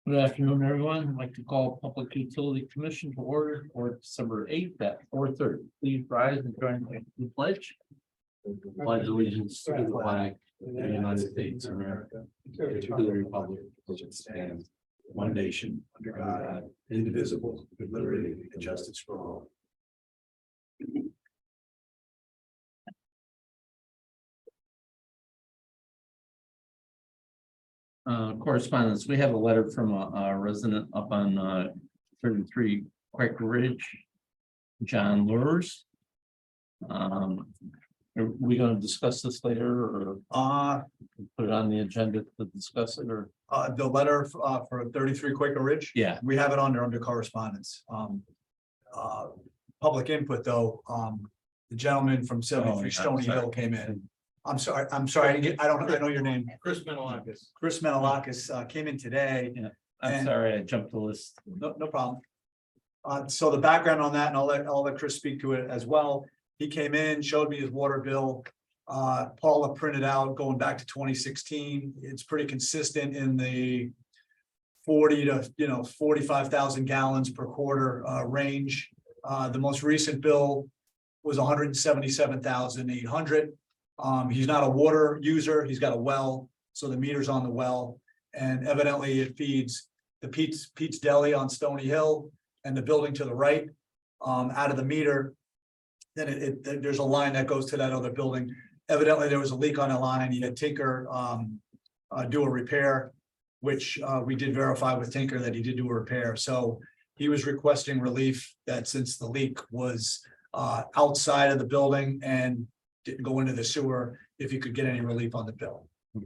Good afternoon, everyone. I'd like to call Public Utility Commission to order for December 8th at 4:30. Please rise and join the pledge. Pledge allegiance to the flag of the United States of America, and to the republic for which it stands, one nation, under God, indivisible, with liberty and justice for all. Correspondence, we have a letter from a resident up on 33 Quaker Ridge, John Lures. Are we going to discuss this later or put it on the agenda to discuss it, or The letter for 33 Quaker Ridge, yeah, we have it under correspondence. Public input though, the gentleman from 73 yeah, Stony sorry. Hill came in. I know your name. Chris Menalakis. Chris Menalakis came in today. I'm And- sorry, I jumped the list. No problem. So the background on that, and I'll let Chris speak to it as well. He came in, showed me his water bill. Paula printed out going back to 2016. It's pretty consistent in the 40 to 45,000 gallons per quarter range. The most recent bill was 177,800. He's not a water user, he's got a well, so the meter's on the well. And evidently it feeds the Pete's Deli on Stony Hill and the building to the right, out of the meter. Then there's a line that goes to that other building. Evidently, there was a leak on the line. He had Tinker do a repair, which we did verify with Tinker that he did do a repair. So he was requesting relief that since the leak was outside of the building and didn't go into the sewer, if he could get any relief on the bill. What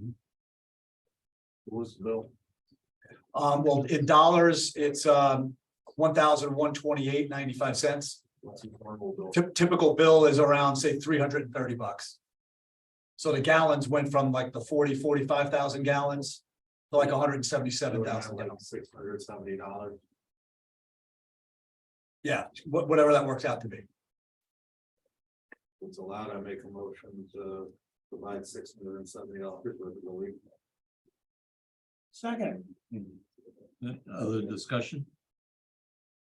was the bill? Well, in dollars, it's $1,128.95. What's the normal bill? Typical bill is around, say, $330. So the gallons went from like the 45,000 gallons to like 177,000 gallons. $670. Yeah, whatever that works out to be. It's allowed, I make a motion to provide $670 for the relief. Second. Other discussion?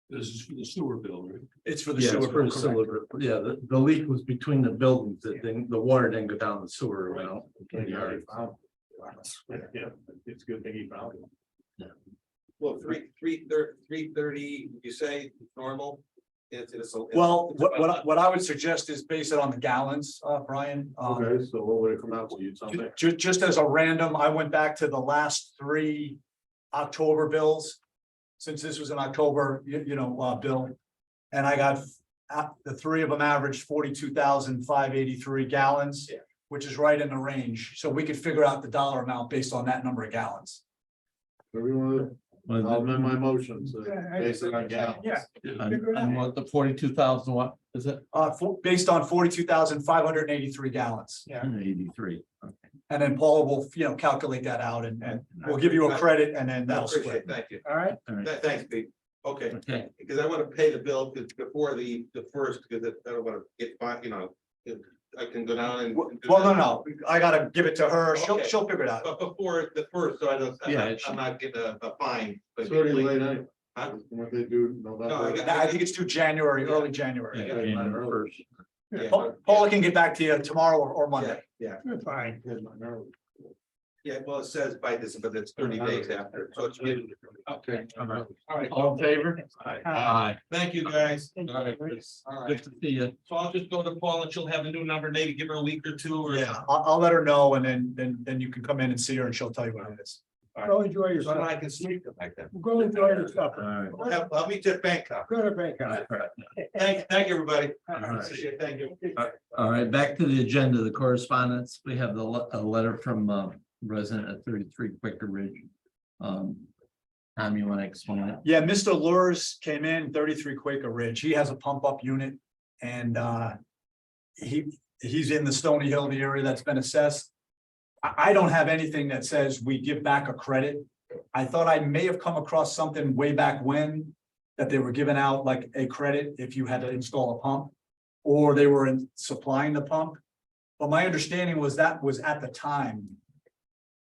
This is for the sewer bill, right? It's for the Yeah, sewer. it's for bill, the correct. sewer. Yeah, the leak was between the buildings, the water didn't go down the sewer around. Yeah, it's a good thing he found it. Well, 330, you say normal? Well, what I would suggest is base it on the gallons, Brian. Okay, so what would it come out to you? Something? Just as a random, I went back to the last 3 October bills. Since this was an October, bill. And I got, the 3 of them averaged 42,583 gallons. Yeah. Which is right in the range. So we could figure out the dollar amount based on that number of gallons. Everyone, I'll amend my motion, so based on gallons. Yeah. On what, the 42,000, what is it? Based on 42,583 gallons. 83. And then Paul will, calculate that out and we'll give you a credit and then that'll Appreciate split. it, thank you. All right. All right. Thanks, Pete. Okay, Okay, because I want to pay the bill before the first, because I don't want to get back, I can go down and. Well, no, I gotta give it to her. She'll Okay. figure it out. But before the first, so I don't, Yeah, it should- I'm not getting a fine. It's already late night. Huh? What they do, No, I November. got- I think it's due January, early January. yeah, January 1st. Yeah, Paula can get back to you tomorrow or Monday. Yeah, Fine. yeah, well, it says by this, but it's 30 days after, so it's good. Okay, all right. All right. All in favor? Aye. Thank you, guys. All right, Chris. All right. Good to see you. So I'll just go to Paul and she'll have a new number, maybe give her a week or two or. Yeah, I'll let her know and then you can come in and see her and she'll tell you what it is. Go enjoy your So supper. I can sleep like that. Go enjoy your supper. All right. I'll meet you at Bangkok. Go to Bangkok. Thank you, everybody. All right. Appreciate it. Thank you. All right, back to the agenda, the correspondence. We have a letter from resident at 33 Quaker Ridge. Tom, you want to explain it? Yeah, Mr. Lures came in 33 Quaker Ridge. He has a pump up unit and he's in the Stony Hill, the area that's been assessed. I don't have anything that says we give back a credit. I thought I may have come across something way back when that they were giving out like a credit if you had to install a pump or they were supplying the pump. But my understanding was that was at the time.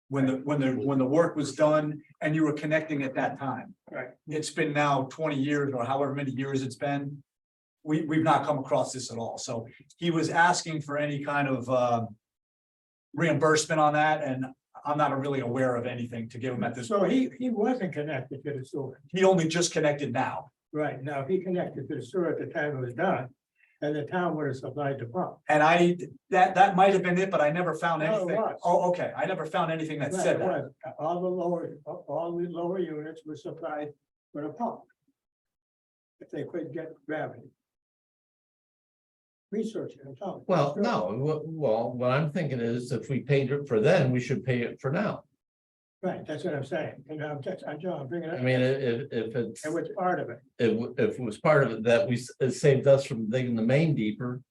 When the work was done and you were connecting at that time. Right. It's been now 20 years or however many years it's been. We've not come across this at all. So he was asking for any kind of reimbursement on that, and I'm not really aware of anything to give him at this. So he wasn't connected to the sewer. He only just connected now. Right, now, if he connected to the sewer at the time it was done, and the town would have supplied the pump. And that might have been it, but I never found No, it anything. was. Oh, okay. I never found anything that said Right, that. it was. All the lower units were supplied with a pump. If they couldn't get gravity. Research it and tell me. Well, no, what I'm thinking is if we paid it for then, we should pay it for now. Right, that's what I'm saying, and I'm bringing it I up. mean, if it's, And what's part of it? if it was part of it that it saved us from digging the main deeper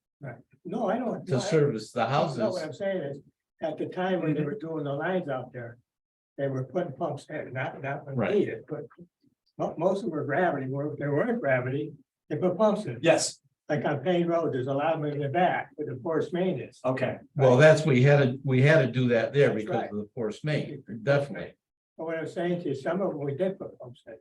No, I don't. to service the No, houses. what I'm saying is, at the time when they were doing the lines out there, they were putting pumps in, not when Right. needed, but most of them were gravity, where if there weren't gravity, they put pumps in. Yes, Like on Payne Road, there's a lot of them in the back where the forest main is. okay. Well, that's, we had to do that there That's because right. of the force main, definitely. But what I'm saying to you, some of them we did put pumps in.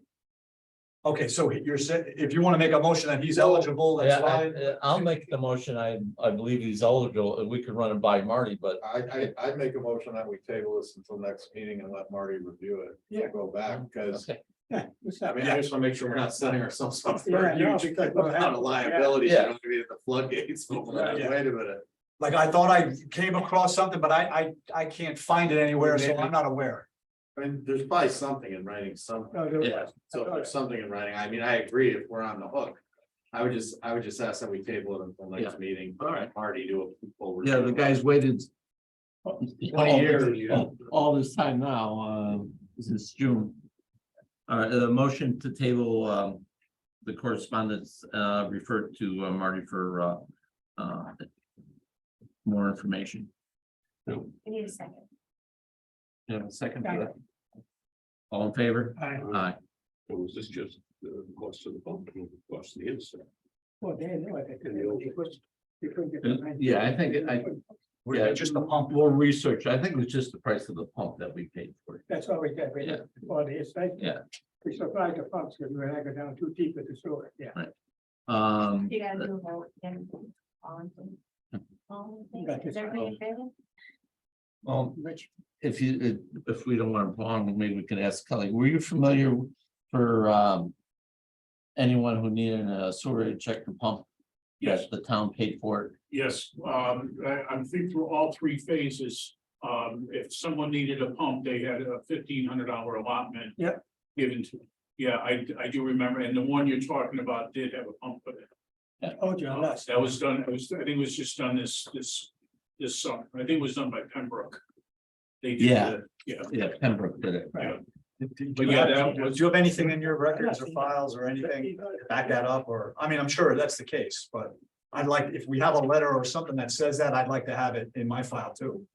Okay, so you're saying, if you want to make a motion that he's eligible, that's Yeah, fine. I'll make the motion. I believe he's eligible, and we could run it by Marty, but I'd make a motion that we table this until next meeting and let Marty review it. Yeah. Go back, because, okay. Yeah. what's I that? mean, I just wanna make sure we're not setting ourselves up for Yeah, a no, huge because we'll amount have- of liability, you Yeah. know, the floodgates open up. Yeah. Wait a minute. Like I thought I came across something, but I can't find it anywhere, so I'm not aware. I mean, there's probably something in writing somewhere. No, there Yeah. was. So if there's something in writing, I mean, I agree if we're on the hook. I would just ask that we table it until next meeting. All right. Marty do a full. Yeah, the review. guy's waited 20 years. all this time now, since June. All right, the motion to table, the correspondence, referred to Marty for, more information. I need a second. You have a second for that? All in favor? Aye. Or was this just the cost of the pump, and the cost of the install? Well, they knew it. They couldn't get the- Yeah, I think Yeah, Just the pump. We'll research. I think it was just the price of the pump that we paid for it. That's all we did. We did, for the estate. Yeah. We supplied the pumps because we were not going down too deep with the sewer, yeah. You gotta do a vote, then all in favor? All in Got favor? Is this. everybody in favor? Well, Rich, if we don't want to prolong, maybe we could ask Kelly, were you familiar for anyone who needed a sewer injector pump? Yes. Yes, the town paid for it. Yes, I'm thinking through all three phases. If someone needed a pump, they had a $1,500 allotment. Yep. Given to, yeah, I do remember, and the one you're talking about did have a pump put in. I told you, I'm not. That was done, I think it was just done this summer. I think it was done by Pembroke. They did Yeah. the- Yeah. Yeah, Pembroke did it. Yeah. Do you have anything in your records or files or anything to back that up? Or, I mean, I'm sure that's the case, but I'd like, if we have a letter or something that says that, I'd like to have it in my file too.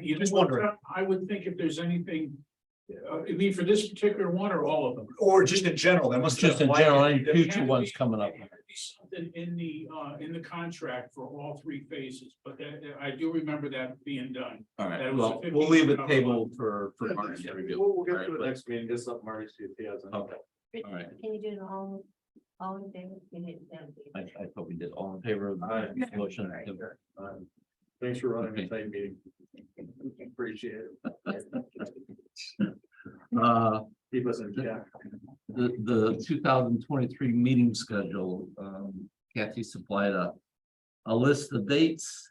You Just know what, wondering. I would think if there's anything, I mean, for this particular one or all of them. Or just in general, there must. Just in have- general, any There future had to ones be- coming up. there had to be Something in the contract for all three phases, but I do remember that being done. All right, That was well, a we'll leave it 15 tabled for Marty to review. We'll get All to right, it next meeting, just let Marty see if he has any. Okay, Rich, all right. Can you do the all in favor? You need to down, please. I thought we did all in favor of Aye. the motion. Thanks for running the Okay. tight meeting. Appreciate it. Keep us in check. The 2023 meeting schedule, Kathy supplied a list of dates.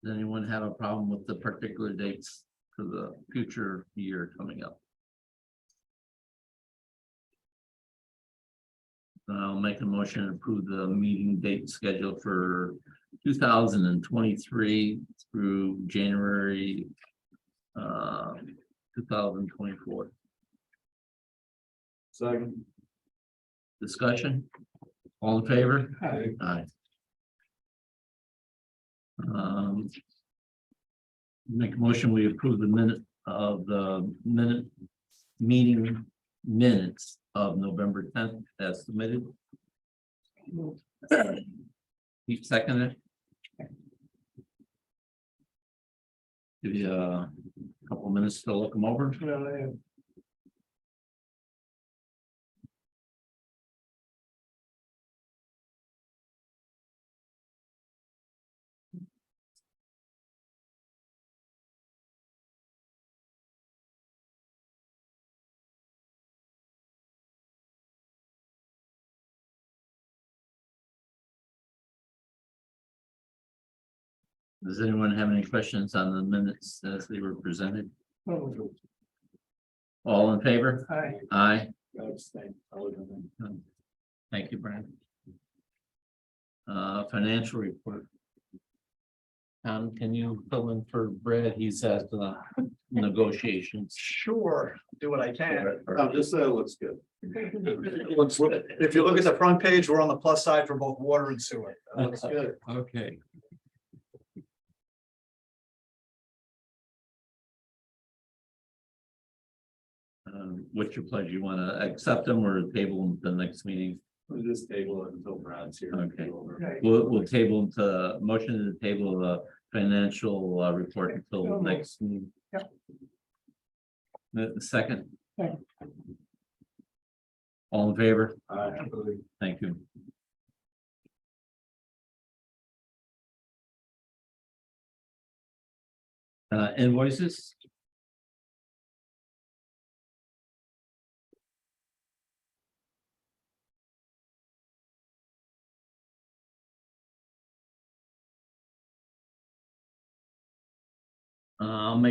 Does anyone have a problem with the particular dates for the future year coming up? I'll make a motion to approve the meeting date schedule for 2023 through January 2024. Second. Discussion? All in favor? Aye. Aye. Make a motion, we approve the meeting minutes of November 10th as submitted. Keep seconded. Give you a couple of minutes to look them over. Does anyone have any questions on the minutes as they were presented? All in favor? Hi. Aye. Thank you, Brian. Financial report. Can you fill in for Brad? He's at the negotiations. Sure, do what I can. Just so it looks good. If you look at the front page, we're on the plus side for both water and sewer. Looks good. Okay. What's your pleasure? You want to accept them or table them to the next meeting? We'll just table it until Brad's here. Okay. Right. We'll table them to motion to the table the financial report until the next meeting. Yep. The second. Second. All in favor? Aye. Thank you. Invoices? I'll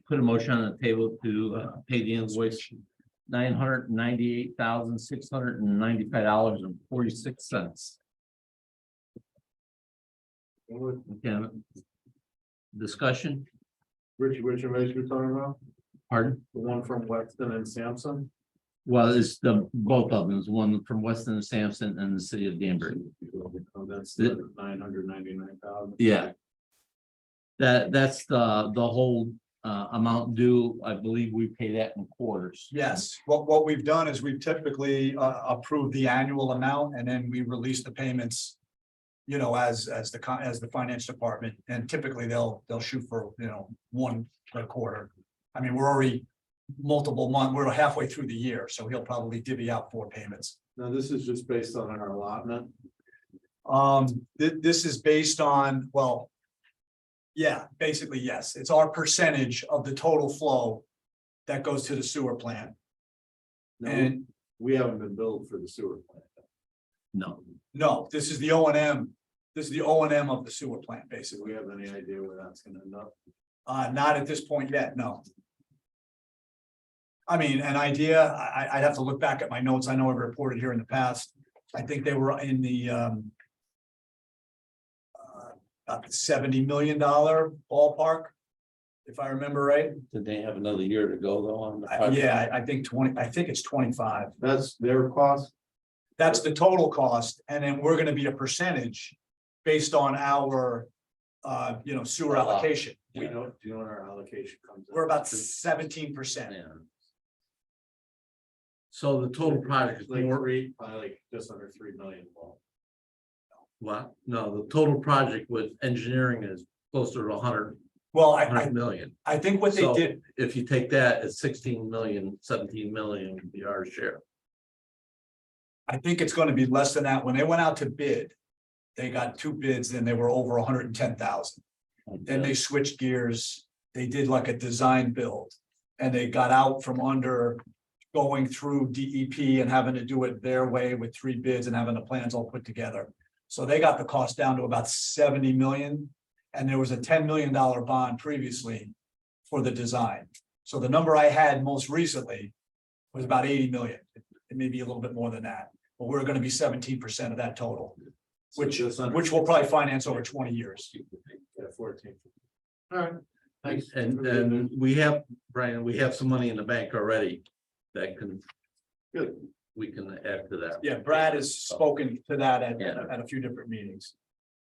put a motion on the table to pay the invoice $998,695.46. Okay. Discussion, Which invoice you're talking about? pardon? The one from Weston and Sampson? Well, it's the both of them, it's one from Weston and Sampson and the city of Danbury. Oh, that's the 999,000. Yeah. That's the whole amount due. I believe we pay that in quarters. Yes, what we've done is we've typically approved the annual amount and then we release the payments. You know, as the finance department, and typically they'll shoot for, one per quarter. I mean, we're already multiple months, we're halfway through the year, so he'll probably divvy out 4 payments. Now, this is just based on our allotment. This is based on, well. Yeah, basically, yes, it's our percentage of the total flow that goes to the sewer plant. No, And we haven't been billed for the sewer plant. No, no, this is the O and M. This is the O and M of the sewer plant, Do basically. we have any idea where that's gonna end up? Not at this point yet, no. I mean, an idea, I'd have to look back at my notes. I know I've reported here in the past. I think they were in the about the $70 million ballpark. If I remember right. did they have another year to go though on the project? Yeah, I think 20, I think it's 25. That's their cost? That's the total cost, and then we're gonna be a percentage based on our sewer allocation. Do you know when our allocation comes? in? We're about 17%. Yeah. So the total project is Like more, probably like just under 3 million. Well, what? No, the total project with engineering is closer to 100 Well, I million. think what they So did, if you take that, it's 16 million, 17 million would be our share. I think it's gonna be less than that. When they went out to bid, they got 2 bids and they were over 110,000. Then they switched gears. They did like a design build. And they got out from under going through DEP and having to do it their way with 3 bids and having the plans all put together. So they got the cost down to about 70 million. And there was a $10 million bond previously for the design. So the number I had most recently was about 80 million. It may be a little bit more than that, but we're gonna be 17% of that total, which we'll probably finance over 20 years. Yeah, 14. All right, thanks. And we have, Brian, we have some money in the bank already that can, Good. we can add to that. Yeah, Brad has spoken to that at a few different meetings.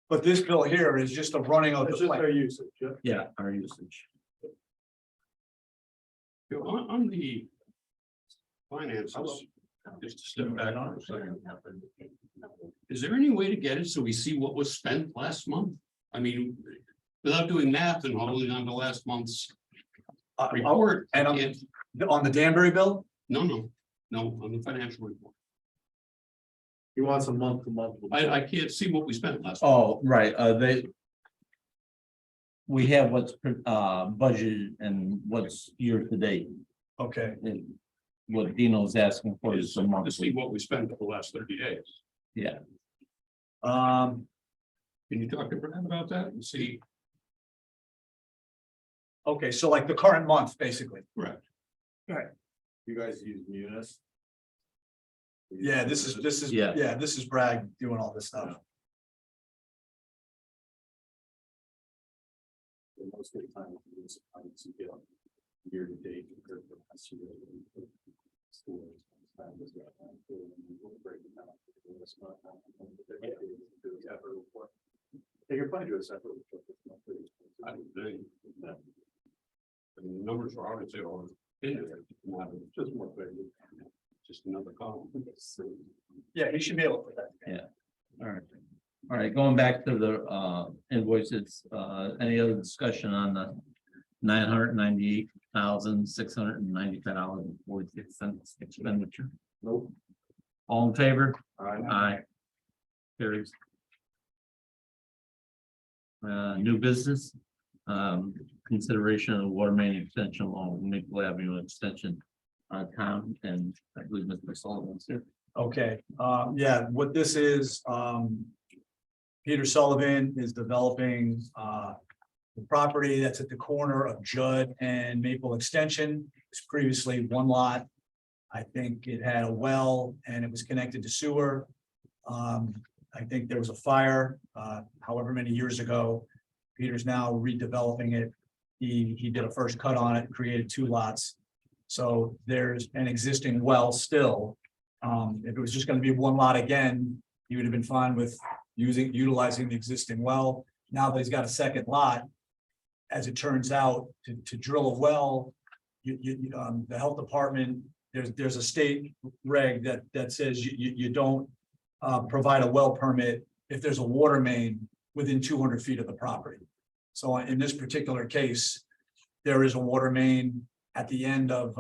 But this bill here is just a running of It's the just our plant. usage. Yeah. Yeah, our usage. On the finances, just to step back for a second. Is there any way to get it so we see what was spent last month? I mean, Without doing math and holding on to last month's Uh, report, and I I'm- can't, On the Danbury bill, no, on the financial report. He wants a month to month. I can't see what we spent last. Oh, right, we have what's, budgeted and what's year to date. okay, And what Dino's asking for is Is a to month. see what we spent for the last 30 days. Yeah, um, Can you talk to Brad about that and see? okay, so like the current month, basically. Correct. You guys use Munis? Yeah, this is, Yeah. yeah, this is Bragg doing all this stuff. Most of the time, you get year to date compared to last year. They can probably do a separate. I don't think. The numbers are obviously all. Just more clear. Just another column. Yeah, he should be able to put that. all right. All right, going back to the invoices, any other discussion on the $998,695.46 expenditure? Nope. All in favor? Alright. Aye. Carries. New business, consideration of the water main extension along Maple Avenue extension. Tom, and I believe Mr. Sullivan's here. Okay, yeah, what this is, Peter Sullivan is developing, the property that's at the corner of Judd and Maple Extension. It's previously one lot. I think it had a well and it was connected to sewer. I think there was a fire, however many years ago. Peter's now redeveloping it. He did a first cut on it, created two lots. So there's an existing well still. If it was just gonna be one lot again, he would have been fine with utilizing the existing well. Now that he's got a second lot, as it turns out, to drill a well, the health department, there's a state reg that says you don't provide a well permit if there's a water main within 200 feet of the property. So in this particular case, there is a water main at the end of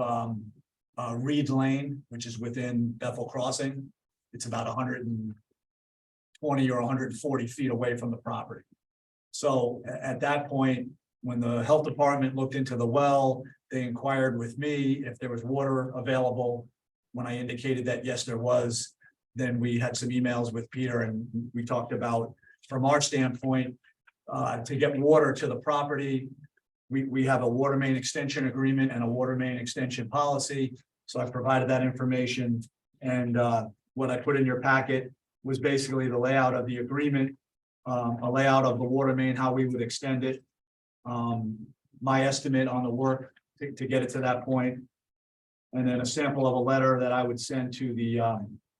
Reed Lane, which is within Bethel Crossing. It's about 120 or 140 feet away from the property. So at that point, when the health department looked into the well, they inquired with me if there was water available. When I indicated that, yes, there was, then we had some emails with Peter and we talked about, from our standpoint, to get water to the property, we have a water main extension agreement and a water main extension policy. So I provided that information, and what I put in your packet was basically the layout of the agreement, a layout of the water main, how we would extend it. My estimate on the work to get it to that point. And then a sample of a letter that I would send to the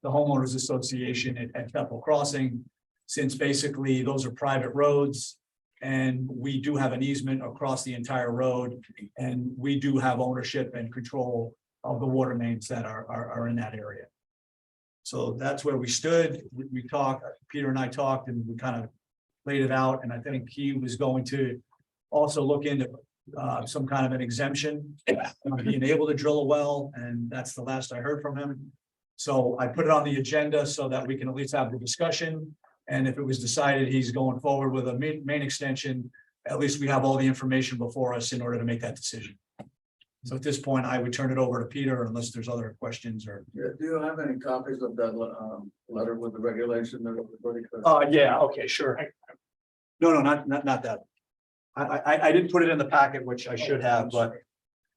homeowners association at Bethel Crossing. Since basically those are private roads and we do have an easement across the entire road. And we do have ownership and control of the water mains that are in that area. So that's where we stood. We talked, Peter and I talked, and we kind of laid it out. And I think he was going to also look into some kind of an exemption, being able to drill a well, and that's the last I heard from him. So I put it on the agenda so that we can at least have the discussion. And if it was decided he's going forward with a main extension, at least we have all the information before us in order to make that decision. So at this point, I would turn it over to Peter unless there's other questions or. Yeah, do you have any copies of that letter with the regulation that everybody could? Yeah, okay, sure. No, not that. I didn't put it in the packet, which I should have, but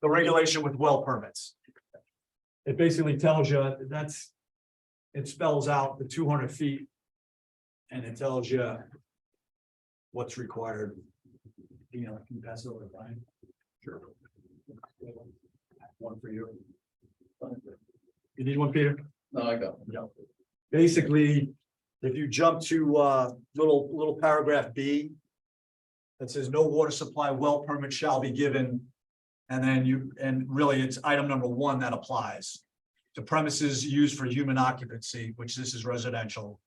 the regulation with well permits. It basically tells you it spells out the 200 feet. And it tells you what's required. You know, can you pass it over to Brian? Sure. One for you. You need one, Peter? No, I got it. No. Basically, if you jump to little paragraph B. That says no water supply well permit shall be given. And then really it's item number 1 that applies. To premises used for human occupancy, which this is residential.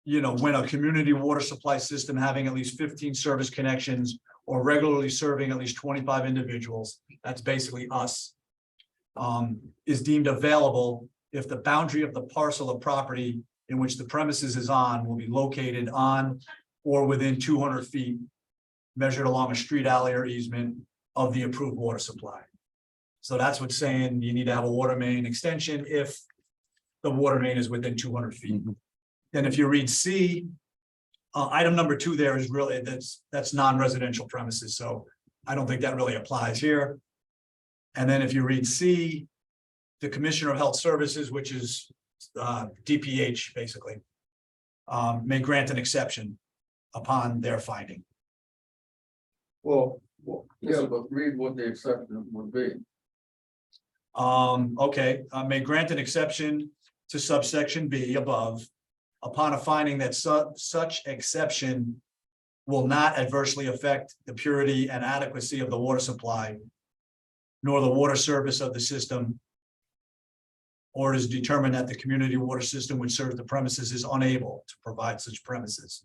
when a community water supply system having at least 15 service connections or regularly serving at least 25 individuals, that's basically us, is deemed available if the boundary of the parcel of property in which the premises is on will be located on or within 200 feet measured along a street, alley, or easement of the approved water supply. So that's what's saying you need to have a water main extension if the water main is within 200 feet. Then if you read C, item number 2 there is really, that's non-residential premises, so I don't think that really applies here. And then if you read C, the Commissioner of Health Services, which is DPH, basically, may grant an exception upon their finding. Well, yeah, but read what the exception would be. Okay, may grant an exception to subsection B above upon a finding that such exception will not adversely affect the purity and adequacy of the water supply, nor the water service of the system, or it is determined that the community water system which serves the premises is unable to provide such premises.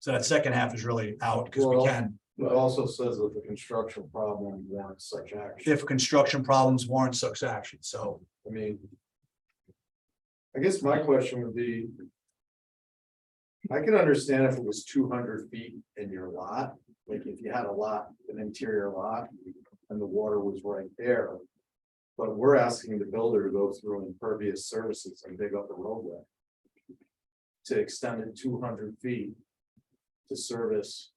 So that second half is really out because we can, It also says that the construction problem warrants such action. if construction problems warrant such action, so. I mean. I guess my question would be. I could understand if it was 200 feet in your lot, like if you had a lot, an interior lot, and the water was right there. But we're asking the builder to go through impervious surfaces and dig up the roadway. To extend it 200 feet. To service.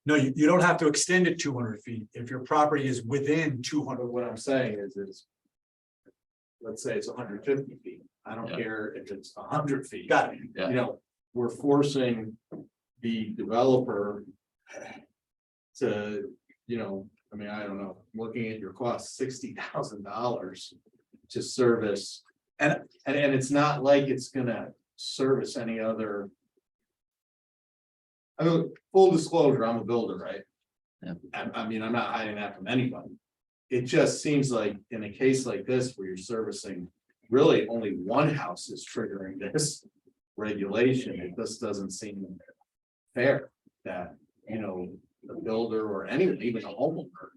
No, you don't have to extend it 200 feet if your property is within 200. But what I'm saying is. Let's say it's 150 feet. I don't Yeah. care if it's 100 feet. Got it. Yeah. You know, we're forcing the developer. To, I mean, I don't know, looking at your cost, $60,000 to service. And it's not like it's gonna service any other. I mean, full disclosure, I'm a builder, right? Yeah. I mean, I'm not hiding that from anybody. It just seems like in a case like this where you're servicing, really only one house is triggering this regulation. It just doesn't seem fair that, the builder or anyone, even a homeowner,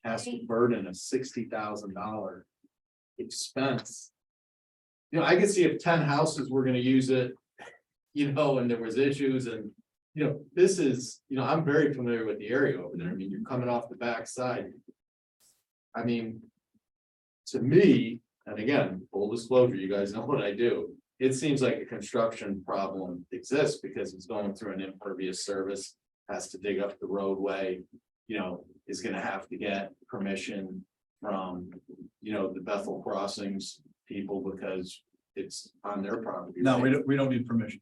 has to burden a $60,000 expense. I can see if 10 houses were gonna use it, and there was issues and, this is, I'm very familiar with the area over there. I mean, you're coming off the backside. I mean, to me, and again, full disclosure, you guys know what I do. It seems like a construction problem exists because it's going through an impervious service, has to dig up the roadway, is gonna have to get permission from, the Bethel Crossings people because it's on their property. No, right? we don't need permission.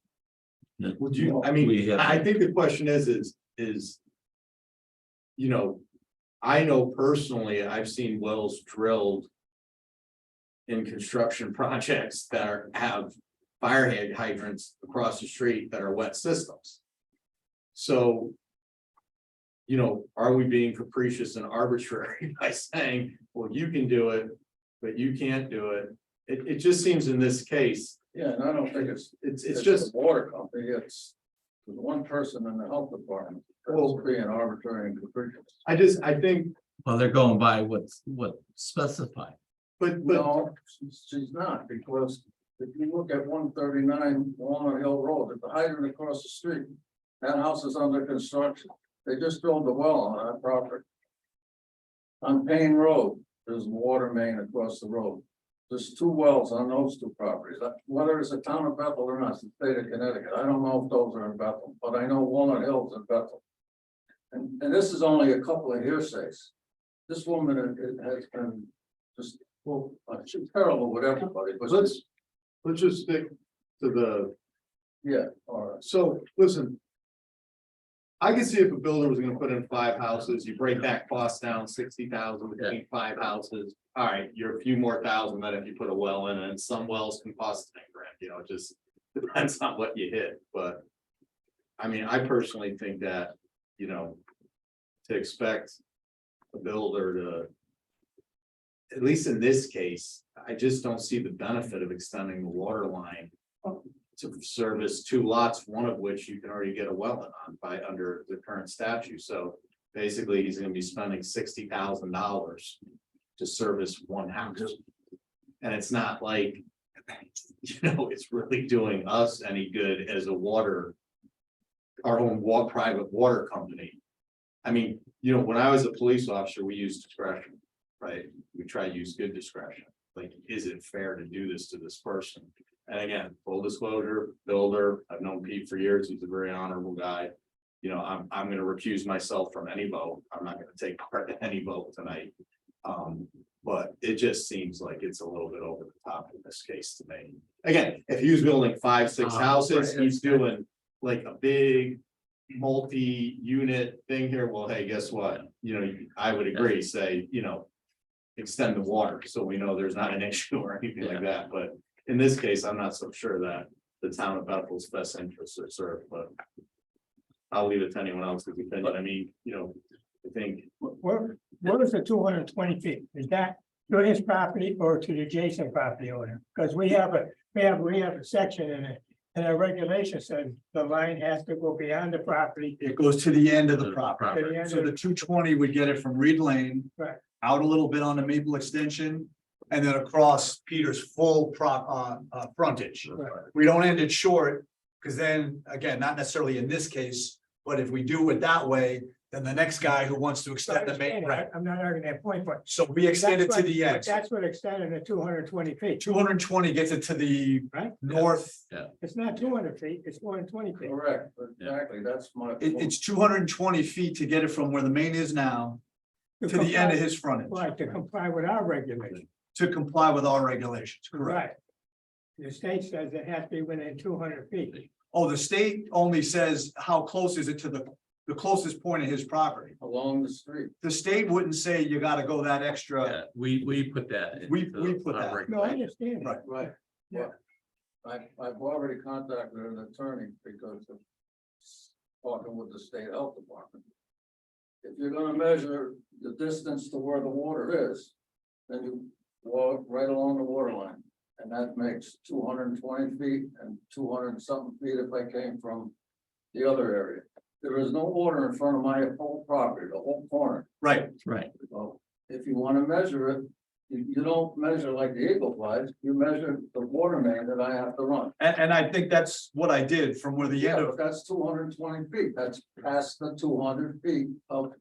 Would you, I We mean, have- I think the question is. I know personally, I've seen wells drilled. In construction projects that have fire hydrants across the street that are wet systems. So. Are we being capricious and arbitrary by saying, well, you can do it, but you can't do it? It just seems in this case, Yeah, and I don't think it's it's just, the water company, it's the one person in the health department. Well- That's being arbitrary and capricious. I think, Well, they're going by what's specified. but No, she's not, because if you look at 139 Walnut Hill Road, at the hydrant across the street, that house is under construction. They just drilled the well on that property. On Payne Road, there's a water main across the road. There's 2 wells on those 2 properties. Whether it's a town of Bethel or not, it's the state of Connecticut. I don't know if those are in Bethel, but I know Walnut Hills in Bethel. And this is only a couple of hearsays. This woman has been just, well, she's terrible with everybody, but let's just stick to the. yeah, all right. So, listen. I can see if a builder was gonna put in 5 houses, you break that cost down 60,000 between 5 houses. All right, you're a few more thousand than if you put a well in, and some wells can cost 10 grand, it just depends on what you hit, but. I mean, I personally think that, to expect a builder to. At least in this case, I just don't see the benefit of extending the water line. to service 2 lots, one of which you can already get a well on by under the current statute. So basically, he's gonna be spending $60,000 to service 1 house. And it's not like, it's really doing us any good as a our own private water company. I mean, when I was a police officer, we used discretion, right? We try to use good discretion. Like, is it fair to do this to this person? And again, full disclosure, builder, I've known Pete for years. He's a very honorable guy. I'm gonna recuse myself from any vote. I'm not gonna take part in any vote tonight. But it just seems like it's a little bit over the top in this case to me. Again, if he was building 5, 6 houses, he's doing like a big multi-unit thing here. Well, hey, guess what? I would agree, say, extend the water, so we know there's not an issue or anything like that, but in this case, I'm not so sure that the town of Bethel's best interests are served, but I'll leave it to anyone else's opinion. I mean, I think Where is the 220 feet? Is that to his property or to the adjacent property owner? Because we have a section in it. And our regulation says the line has to go beyond the property. It goes to the end of the property. To the end So of the 220 would get it from Reed Lane. Right. Out a little bit on the Maple Extension. And then across Peter's full frontage. Right. We don't end it short, because then, again, not necessarily in this case, but if we do it that way, then the next guy who wants to extend the main, right? I'm not arguing that point, but. So we extend it to the but end. That's what extended to 220 feet. 220 gets it to the Right. north. It's not 200 feet, it's 120 feet. Correct, exactly, that's my. It's 220 feet to get it from where the main is now to the end of his frontage, Right, to comply with our regulation. to comply with our regulations, correct? Right. The state says it has to be within 200 feet. Oh, the state only says how close is it to the closest point of his property. Along the street. The state wouldn't say you gotta go that extra. Yeah, we put that. We into put our that. No, I regulation. understand. Right. Right. Yeah. I've already contacted an attorney because of talking with the state health department. If you're gonna measure the distance to where the water is, then you walk right along the water line. And that makes 220 feet and 200 and something feet if I came from the other area. There is no water in front of my whole property, the whole corner. Right, Right. So if you wanna measure it, you don't measure like the eagle flies, you measure the water main that I have to run. and I think that's what I did from where the Yeah, end but of, that's 220 feet, that's past the 200 feet of.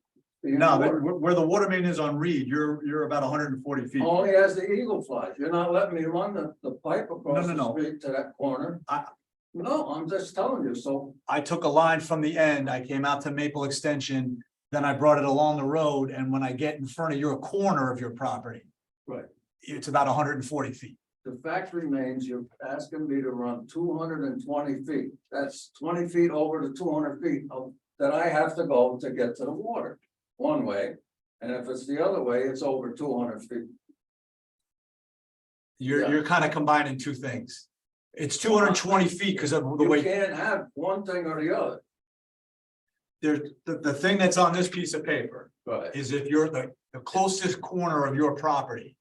the no, water. where the water main is on Reed, you're about 140 feet. Only as the eagle flies, you're not letting me run the pipe across No. the street to that corner. I- No, I'm just telling you, so, I took a line from the end, I came out to Maple Extension, then I brought it along the road, and when I get in front of your corner of your property. Right. It's about 140 feet. the fact remains, you're asking me to run 220 feet. That's 20 feet over the 200 feet of, that I have to go to get to the water, one way. And if it's the other way, it's over 200 feet. Yeah. You're kind of combining two things. It's 220 feet because of the You way can't have one thing or the other. there's, the thing that's on this piece of paper Right. is if you're the closest corner of your property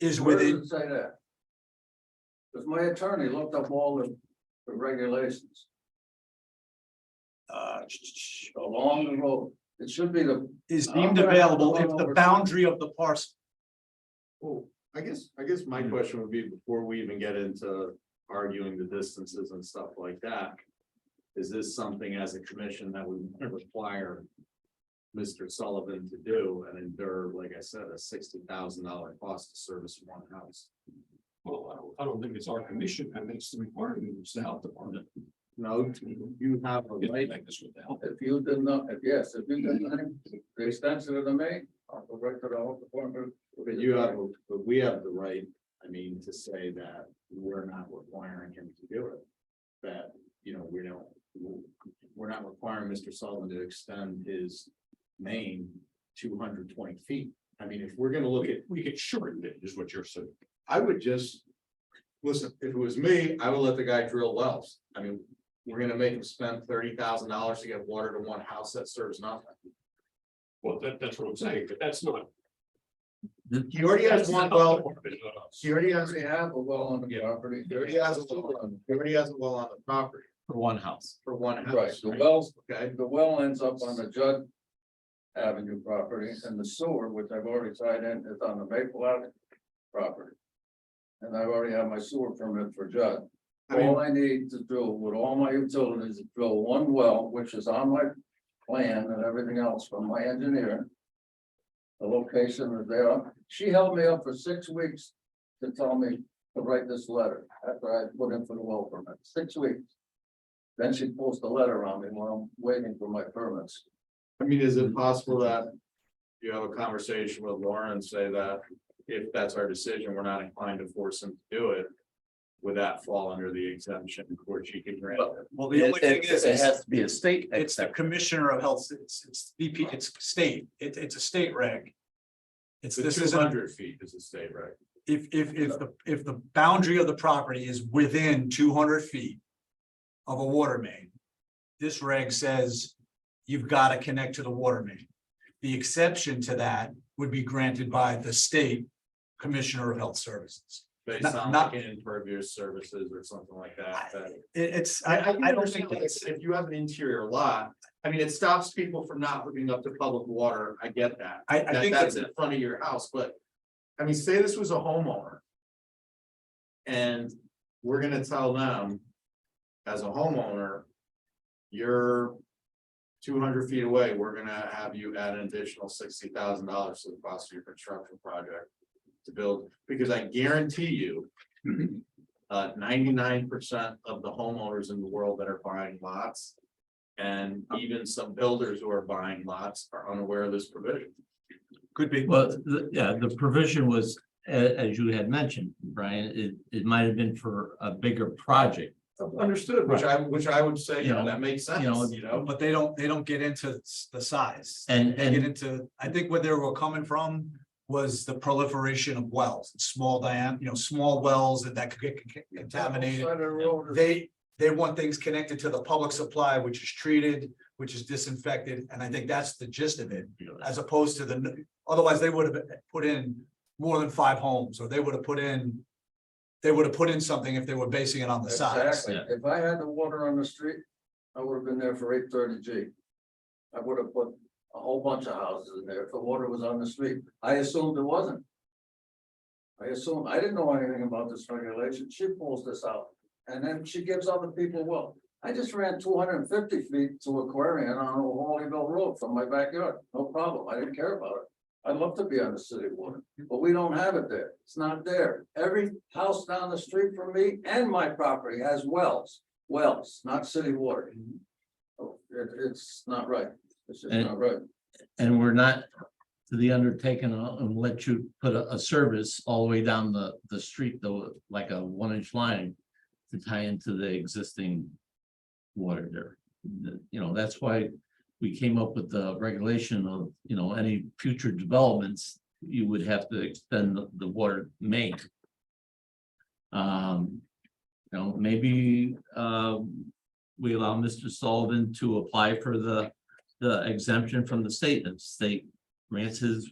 is Where does within, it say that? Because my attorney looked up all the regulations along the road. It should be the, is deemed available if the boundary of the parcel. Well, I guess my question would be, before we even get into arguing the distances and stuff like that. Is this something as a commission that we require Mr. Sullivan to do and endure, like I said, a $60,000 cost to service one house? Well, I don't think it's our commission that makes the requirement, it's the health department. No, you have a Get right. like this with the health. if you did not, if yes, if you did not, the extension of the main, I'll go right to the health department. But you have, but we have the right, I mean, to say that we're not requiring him to do it. That, we're not requiring Mr. Sullivan to extend his main 220 feet. I mean, if we're gonna look at, We get shortened it, is what you're saying. I would just. Listen, if it was me, I would let the guy drill wells. I mean, we're gonna make him spend $30,000 to get water to one house that serves nothing. Well, that's what I'm saying, but that's not. He already has one well. She already has, They have a well on the property. he already has a well on the property For one house. for one house. Right, the wells, Okay, the well ends up on the Judd Avenue property, and the sewer, which I've already tied in, is on the Maple Avenue property. And I've already have my sewer permit for Judd. I mean- All I need to do with all my utilities is drill one well, which is on my plan and everything else from my engineer. The location is there. She held me up for 6 weeks to tell me to write this letter after I put in for the well permit, 6 weeks. Then she posts a letter on me while I'm waiting for my permits. I mean, is it possible that you have a conversation with Lauren and say that if that's our decision, we're not inclined to force him to do it? Would that fall under the exemption where she can grant it? Well, the only thing is, It has to be a state. it's the Commissioner of Health, it's VP, it's state, it's a state reg. It's, The this two is, hundred feet is a state, right? if the boundary of the property is within 200 feet of a water main, this reg says you've got to connect to the water main. The exception to that would be granted by the state Commissioner of Health Services. Based Not- on not- like impervious services or something like that. It's, I I don't understand think it's, if you have an interior lot, I mean, it stops people from not hooking up to public water. I get that. I That think that's that in front of your house, but. I mean, say this was a homeowner. And we're gonna tell them. As a homeowner. You're. 200 feet away, we're gonna have you add an additional $60,000 to the cost of your construction project. To build, because I guarantee you. 99% of the homeowners in the world that are buying lots. And even some builders who are buying lots are unaware of this provision. could be. Well, the provision was, as you had mentioned, Brian, it might have been for a bigger project. Understood, which I would say, You know, that makes sense, you know, But they don't get into the size. And- They get into, I think where they were coming from was the proliferation of wells, small small wells that could get contaminated. Side of the road is- They want things connected to the public supply, which is treated, which is disinfected, and I think that's the gist of it. As opposed to otherwise they would have put in more than 5 homes, or they would have put in. They would have put in something if they were basing it on the size. Exactly. If I had the water on the street, I would have been there for 830G. I would have put a whole bunch of houses in there if the water was on the street. I assumed it wasn't. I didn't know anything about this regulation. She pulls this out. And then she gives other people, well, I just ran 250 feet to Aquarian on Holyville Road from my backyard. No problem. I didn't care about it. I'd love to be on the city water, but we don't have it there. It's not there. Every house down the street from me and my property has wells, not city water. Oh, it's not right. It's just And- not right. And we're not to the undertaking and let you put a service all the way down the street, though, like a 1-inch line to tie into the existing water there. That's why we came up with the regulation of, any future developments, you would have to extend the water main. Maybe we allow Mr. Sullivan to apply for the exemption from the state. If the state grants his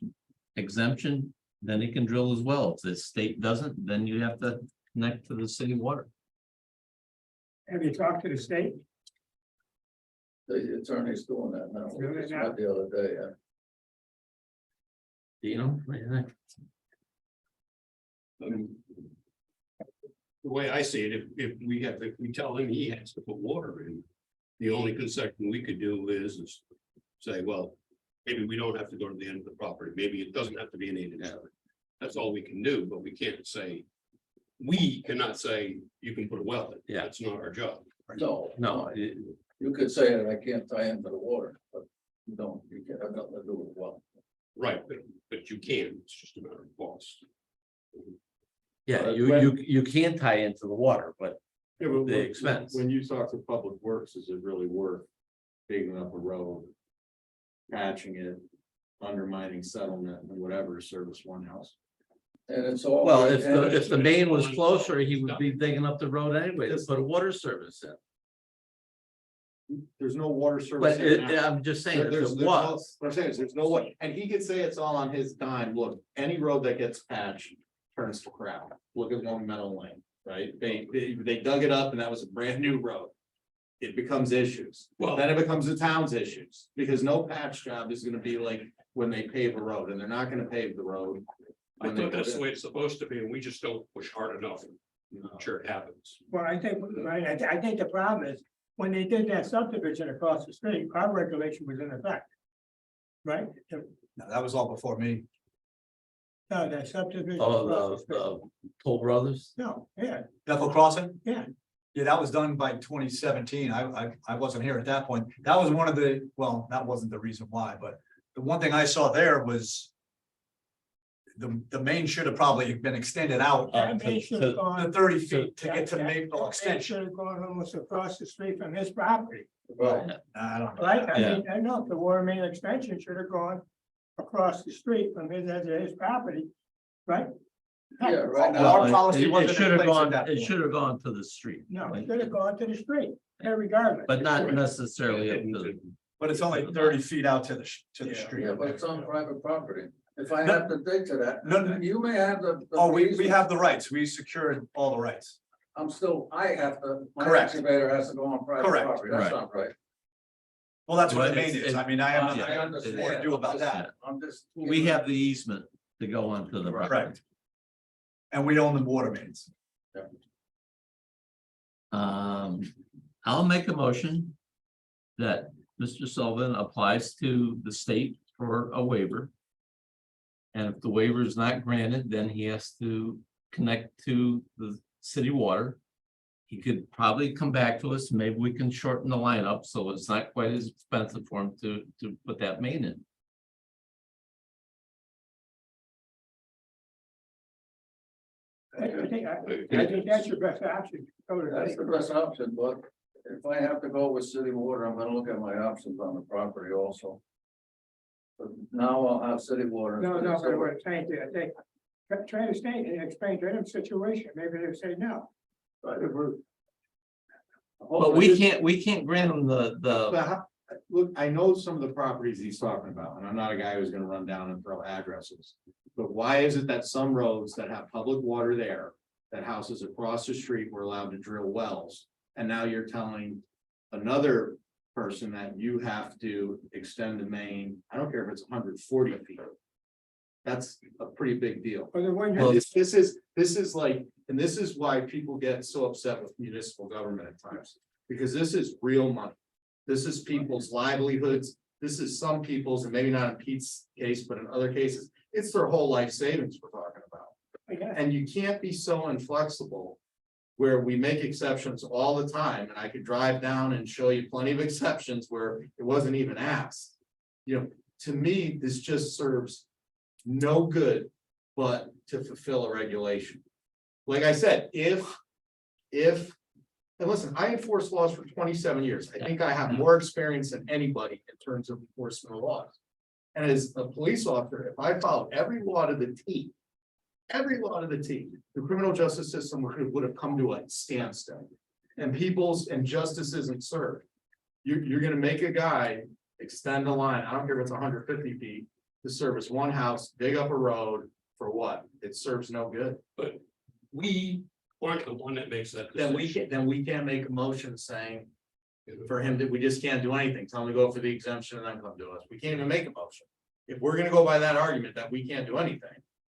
exemption, then he can drill as well. If the state doesn't, then you have to connect to the city water. Have you talked to the state? The attorney's doing that now. Doing it Just now? not the other day, What do you think? The way I see it, if we tell him he has to put water in, the only concession we could do is say, well, maybe we don't have to go to the end of the property. Maybe it doesn't have to be an 8-inch. That's all we can do, but we can't say, we cannot say you can put a well in. Yeah. That's not our job. No, you could say that I can't tie into the water, but you can't have nothing to do with the well. Right, but you can, it's just a matter of cost. Yeah, you can tie into the water, but Yeah, but The expense. When you talk to Public Works, is it really worth digging up a road? Patching it, undermining settlement and whatever to service one house? And it's all. well, and if the main was closer, he would be digging up the road anyway to put a water service in. There's no water service. But in now. I'm just saying, if There's it no- was, What I'm saying is, there's no way, and he could say it's all on his dime. Look, any road that gets patched turns to crap. Look at Long Meadow Lane, right? They dug it up and that was a brand new road. It becomes issues. Well, Then it becomes the town's issues, because no patch job is gonna be like when they pave a road, and they're not gonna pave the road. I when they thought that's put the it- way it's supposed to be, and we just don't push hard enough. I'm sure it happens. Well, I think, right, I think the problem is, when they did that subdivision across the street, our regulation was in effect. Right? No, that was all before me. No, that subdivision. Oh, across the street. Toll Brothers? No, yeah, Bethel Crossing? yeah, Yeah, that was done by 2017. I wasn't here at that point. That was one of the, well, that wasn't the reason why, but the one thing I saw there was the main should have probably been extended out that may should have gone. to 30 feet to that- get to that- Maple that Extension. Should have gone almost across the street from his property, Right. I don't know. right? I Yeah. mean, I know the water main extension should have gone across the street from his property, right? Yeah, right Well, now, our policy It wasn't should in have place at gone, that it point. should have gone to the street. No, it should have gone to the street, regardless. But not necessarily up to. But it's only 30 feet out to the Yeah. street. yeah, but it's on private property. If I have to dig to that, No. you may have the. Oh, we have the rights. We secured all the rights. I have to, my Correct. excavator has to go on private Correct. property, that's Right. not right. Well, that's what the Well, main it's- is. I mean, I have I nothing understand. more to do about that. I'm just. We have the easement to go onto the. property. Correct. And we own the water mains. I'll make a motion that Mr. Sullivan applies to the state for a waiver. And if the waiver is not granted, then he has to connect to the city water. He could probably come back to us, maybe we can shorten the lineup, so it's not quite as expensive for him to put that main in. I think that's your best option. Go to That's the best option, but if I have to go with city water, I'm gonna look at my options on the property also. But now I'll have city water. No, no, but what I'm saying to you, I think, try to stay and explain to them situation, maybe they'll say no. But we can't grant him the, But look, I know some of the properties he's talking about, and I'm not a guy who's gonna run down and throw addresses. But why is it that some roads that have public water there, that houses across the street were allowed to drill wells? And now you're telling another person that you have to extend the main, I don't care if it's 140 feet. That's a pretty big deal. Or the one And you, this is like, and this is why people get so upset with municipal government at times, because this is real money. This is people's livelihoods. This is some people's, and maybe not in Pete's case, but in other cases, it's their whole life savings we're talking about. yeah, And you can't be so inflexible where we make exceptions all the time, and I could drive down and show you plenty of exceptions where it wasn't even asked. You know, to me, this just serves no good but to fulfill a regulation. Like I said, if, and listen, I enforced laws for 27 years. I think I have more experience than anybody in terms of enforcement of laws. And as a police officer, if I followed every law to the T, the criminal justice system would have come to a standstill. And people's and justice isn't served. You're gonna make a guy extend the line, I don't care if it's 150 feet, to service one house, dig up a road, for what? It serves no good. We aren't the one that makes that Then decision. we can't make a motion saying. For him that we just can't do anything, tell him to go for the exemption and then come to us, we can't even make a motion. If we're gonna go by that argument that we can't do anything,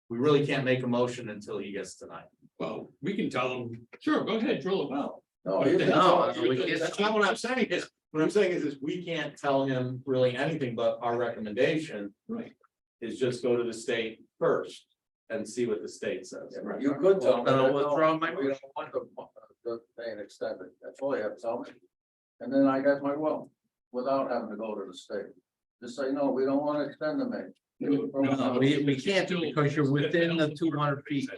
we really can't make a motion until he gets tonight. Well, we can tell them, sure, go ahead, drill a well. No, you can- No, That's not what I'm saying, is, what I'm saying is we can't tell him really anything, but our recommendation. Right. Is just go to the state first and see what the state says. You could tell me. Then I'll that, withdraw no, my we don't want the thing extended, that's all you have to tell me. And then I got my well, without having to go to the state. Just say, no, we don't want to extend the main. No, we can't do it because you're within the 200 feet.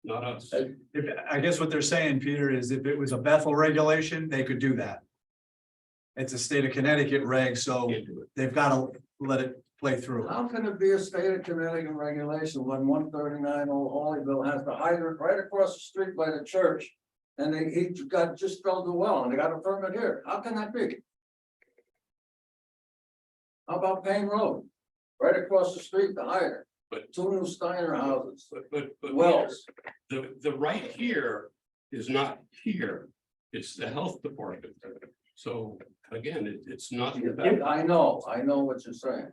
Not us. I guess what they're saying, Peter, is if it was a Bethel regulation, they could do that. It's a state of Connecticut reg, so Can't do it. they've got to let it play through. How can it be a state of Connecticut regulation when 139 Old Hollyville has the hydrant right across the street by the church? And he just drilled the well and they got a permit here. How can that be? How about Payne Road? Right across the street, the hydrant. two new Steiner houses, but wells. the right here is not here. It's the health department. So again, it's not. I know what you're saying.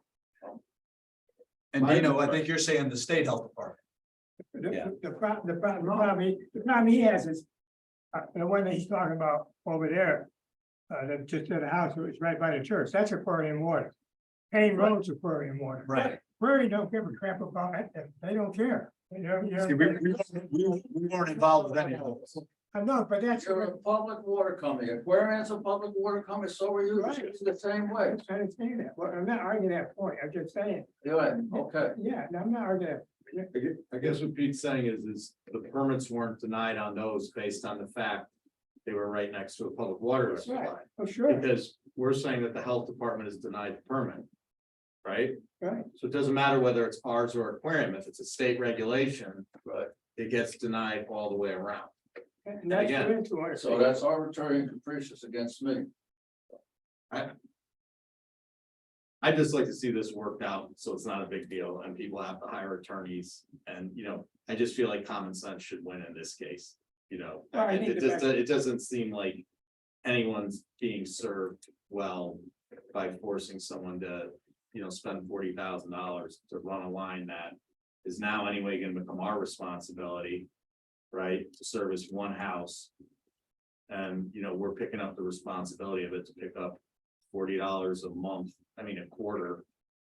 And Dino, I think you're saying the state health department. The problem he has is, the one that he's talking about over there. That just at the house, it was right by the church, that's aquarium water. Payne Road's aquarium water. Right. Prairie don't give a crap about it, they don't care. You know, See, we weren't involved with any of those. I know, but that's. You're a public water company, Aquarium's a public water company, so are you, Right. it's the same way. I understand that, well, I'm not arguing that point, I'm just saying, Yeah, okay. yeah, no, I'm not arguing that. I guess what Pete's saying is the permits weren't denied on those based on the fact. They were right next to a public water supply, Right. Oh, sure, because we're saying that the health department has denied the permit. Right? right, So it doesn't matter whether it's ours or aquarium, if it's a state regulation, but it gets denied all the way around. and that's Again, where 200 So that's arbitrary and capricious against me. I'd just like to see this worked out, so it's not a big deal, and people have to hire attorneys, and, I just feel like common sense should win in this case. Well, I think It doesn't seem like anyone's being served well by forcing someone to, spend $40,000 to run a line that is now anyway gonna become our responsibility, right, to service one house. And, we're picking up the responsibility of it to pick up $40 a month, a quarter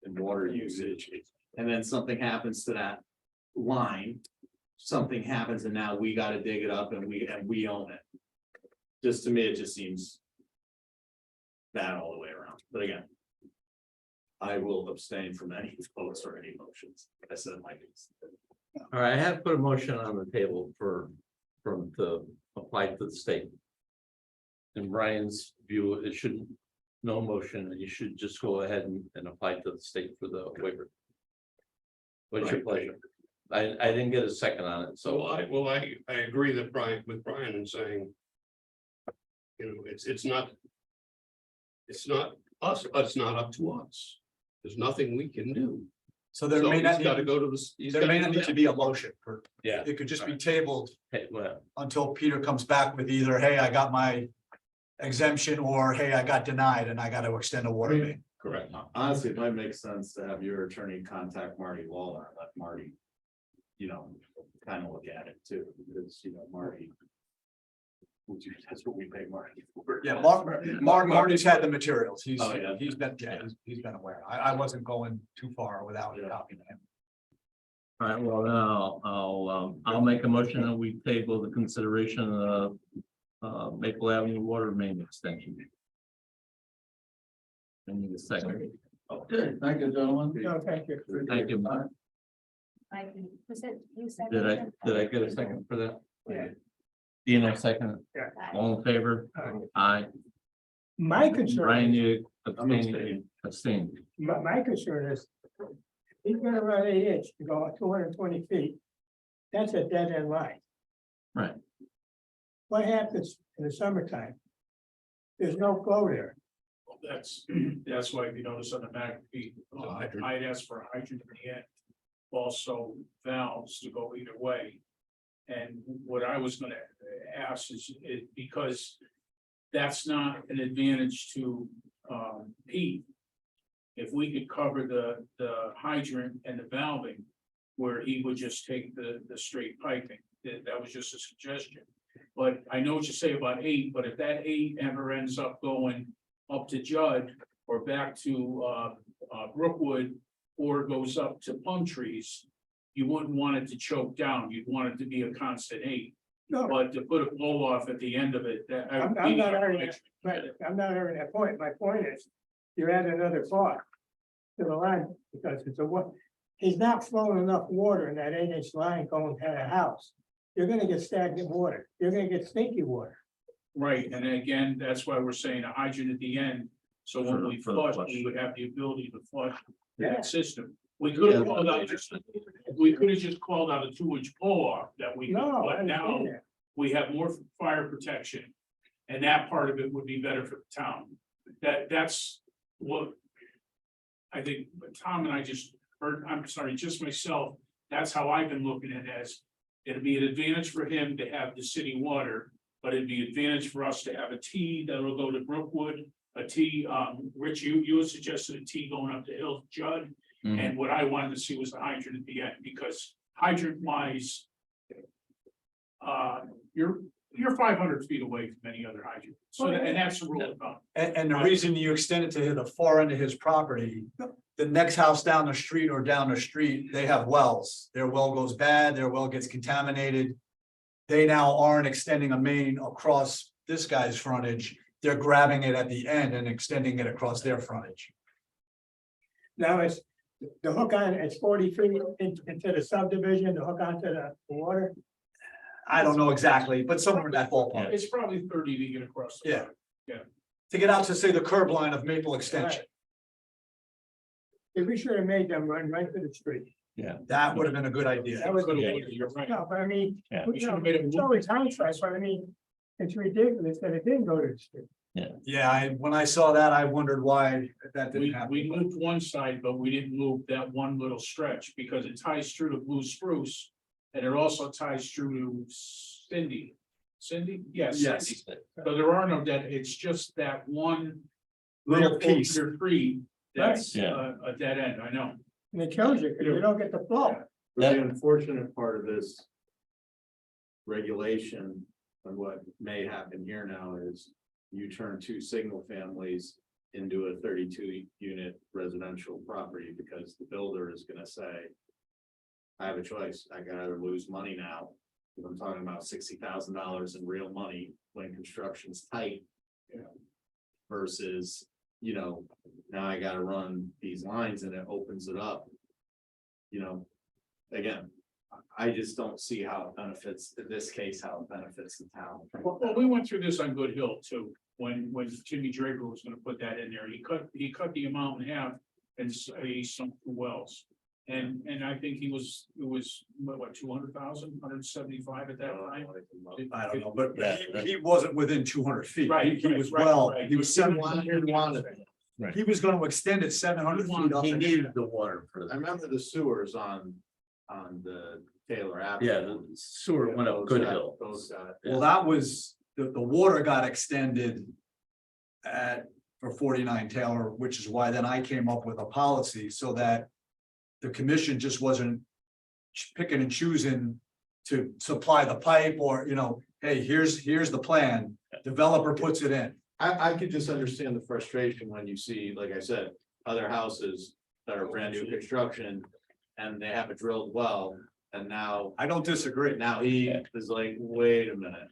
in water usage. And then something happens to that line, something happens and now we gotta dig it up and we own it. Just to me, it just seems bad all the way around, but again. I will abstain from any votes or any motions. I said my piece. All right, I have put a motion on the table to apply to the state. In Brian's view, it shouldn't, no motion, and you should just go ahead and apply to the state for the waiver. What's your pleasure? I didn't get a second on it, So so I agree that with Brian in saying. It's not. It's not us, it's not up to us. There's nothing we can do. So there So may not he's gotta need, go to the. there may not need to be a motion for, yeah. it could just be tabled Hey, well, until Peter comes back with either, hey, I got my exemption, or hey, I got denied and I got to extend a water main. Correct. Honestly, it might make sense to have your attorney contact Marty Waller, and let Marty. Kind of look at it too, because, Marty. That's what we pay Marty for. Yeah, Marty's had the materials. He's, Oh, yeah. he's been, he's been aware. I wasn't going too far without Yeah. copying him. all right, well, now I'll make a motion that we table the consideration of Maple Avenue water main extension. I need a second. Okay, thank you, gentlemen. no, thank you. Thank you. Like, you said. Did I get a second for that? Yeah. Dino, second, Yeah. all in favor? Aye. My concern. Brian, you I'm abstain. My concern is, he's gonna run 8 inch to go 220 feet. That's a dead end line. Right. What happens in the summertime? There's no flow there. That's why if you notice on the back, I'd ask for a hydrant in the end. Also valves to go either way. And what I was gonna ask is, because that's not an advantage to Pete. If we could cover the hydrant and the valving, where he would just take the straight piping, that was just a suggestion. But I know what you say about 8, but if that 8 ever ends up going up to Judd or back to Brookwood, or goes up to Plum Trees, you wouldn't want it to choke down. You'd want it to be a constant 8. No, But to put a blow off at the end of it, that. I'm not arguing that. Right, I'm not arguing that point. My point is, you're adding another thought to the line, because it's he's not flowing enough water in that 8 inch line going to the house. You're gonna get stagnant water. You're gonna get stinky water. Right, and again, that's why we're saying a hydrant at the end, so when we For the flush, flush. we would have the ability to flush Yeah. that system. We could have Yeah. called out just called out a 2 inch pull off that we, could, No, I but now understand that. we have more fire protection. And that part of it would be better for the town. That's what. I think Tom and I just or I'm sorry, just myself, that's how I've been looking at it as. It'd be an advantage for him to have the city water, but it'd be an advantage for us to have a T that'll go to Brookwood. A T, Rich, you had suggested a T going up the hill, Judd, Mhm. and what I wanted to see was the hydrant at the end, because hydrant wise. You're 500 feet away from any other hydrant, so and that's the rule of thumb. And the reason you extend it to the far end of his property, the next house down the street or down the street, they have wells. Their well goes bad, their well gets contaminated. They now aren't extending a main across this guy's frontage. They're grabbing it at the end and extending it across their frontage. Now it's, the hook on, it's 40 feet into the subdivision, the hook onto the water. I don't know exactly, but somewhere in that ballpark. It's probably 30 to get across. The Yeah. road. To get out to say the curb line of Maple Extension, If we should have made them run right to the street. that would have been a good idea. That was, You're right. no, but I mean, Yeah. We should have made it. it's always hindsight, but I mean, it's ridiculous that it didn't go to the street. Yeah, when I saw that, I wondered why that didn't We happen. moved one side, but we didn't move that one little stretch because it ties through to Blue Spruce. And it also ties through to Cindy. Cindy? Yes. Yes. Cindy. So there are no dead, it's just that one. Little piece. Tree, that's Yeah. a dead end, I know. And it kills you, because you don't get the flow. But the unfortunate part of this. Regulation and what may happen here now is you turn two single families into a 32 unit residential property because the builder is gonna say. I have a choice, I gotta either lose money now, because I'm talking about $60,000 in real money when construction's tight. Versus, now I gotta run these lines and it opens it up. Again, I just don't see how it benefits, in this case, how it benefits the town. Well, we went through this on Good Hill too, when Jimmy Draper was gonna put that in there, he cut the amount in half and he sunk the wells. And I think it was, what, 200,000, 175 at that time? I don't know, but Yeah. he wasn't within 200 feet. Right, He was right, well, right. he was He 700. wanted He was gonna extend it 700 feet up. He and- needed the water for I that. remember the sewers on the Taylor Avenue. Yeah, the sewer went up Good Hill. Those got. Well, that was, the water got extended for 49 Taylor, which is why then I came up with a policy so that the commission just wasn't picking and choosing to supply the pipe or, hey, here's the plan. Developer puts it in. I could just understand the frustration when you see, like I said, other houses that are brand new construction. And they have a drilled well, and now I don't disagree. he is like, wait a minute,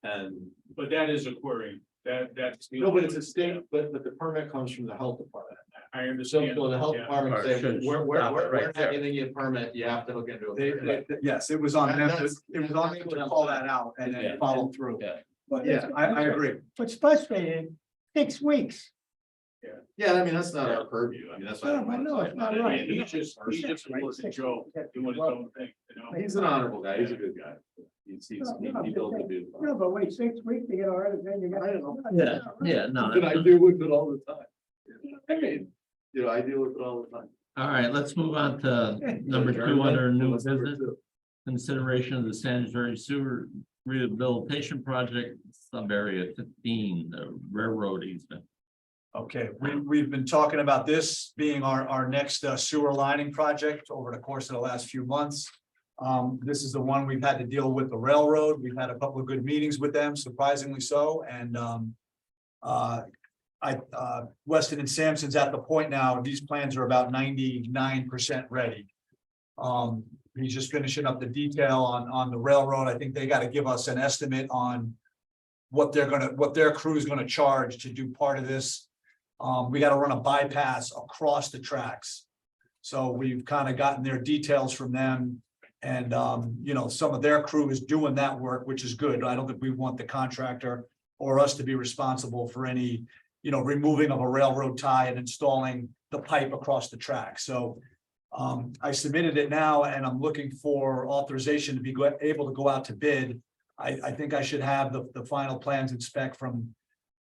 and. But that is aquarium, that's. No, but it's a state, but the permit comes from the health department. I So understand. the health Yeah. department Or say, should we're stop it not right there. giving you a permit, you have to hook into a. Yes, it was on them, That's- it was on them to call that out and Yeah. then follow through. Yeah. But yeah, I agree. What's frustrating, 6 weeks. Yeah, I mean, that's not our purview, I mean, that's. why I don't No, I wanna know, talk it's about not it. right. He's just a Joe, doing his own thing, He's an honorable guy, he's a good guy. He built a good. No, but wait 6 weeks to get all right, then you got. I know. Yeah, no. And I deal with it all the time. I mean, I deal with it all the time. All right, let's move on to number 2 under new business. Consideration of the sanitary sewer rehabilitation project, sub area 15, the railroad easement. Okay, we've been talking about this being our next sewer lining project over the course of the last few months. This is the one we've had to deal with the railroad. We've had a couple of good meetings with them, surprisingly so, and Weston and Sampson's at the point now, these plans are about 99% ready. He's just finishing up the detail on the railroad. I think they got to give us an estimate on what their crew is gonna charge to do part of this. We gotta run a bypass across the tracks. So we've kind of gotten their details from them. And, some of their crew is doing that work, which is good. I don't think we want the contractor or us to be responsible for any, removing of a railroad tie and installing the pipe across the track. So I submitted it now and I'm looking for authorization to be able to go out to bid. I think I should have the final plans and spec from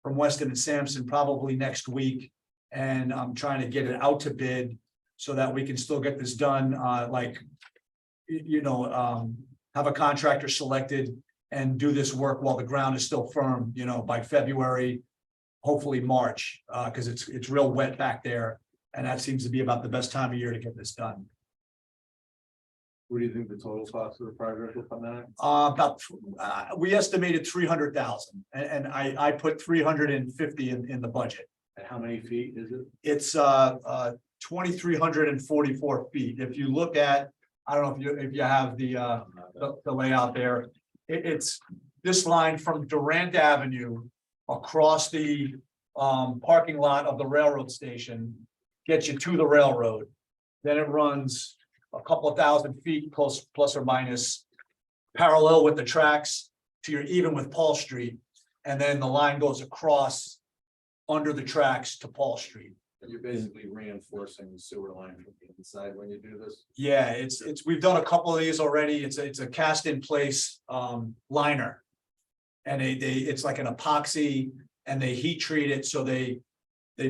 Weston and Sampson probably next week. And I'm trying to get it out to bid so that we can still get this done, have a contractor selected and do this work while the ground is still firm, by February, hopefully March, because it's real wet back there. And that seems to be about the best time of year to get this done. What do you think the total cost of the project will come out? We estimated 300,000 and I put 350 in the budget. And how many feet is it? It's 2,344 feet. If you look at, I don't know if you have the layout there. It's this line from Durant Avenue across the parking lot of the railroad station, gets you to the railroad. Then it runs a couple of thousand feet plus or minus, parallel with the tracks to even with Paul Street. And then the line goes across under the tracks to Paul Street. You're basically reinforcing the sewer line from the inside when you do this. Yeah, we've done a couple of these already. It's a cast in place liner. And it's like an epoxy and they heat treat it. So they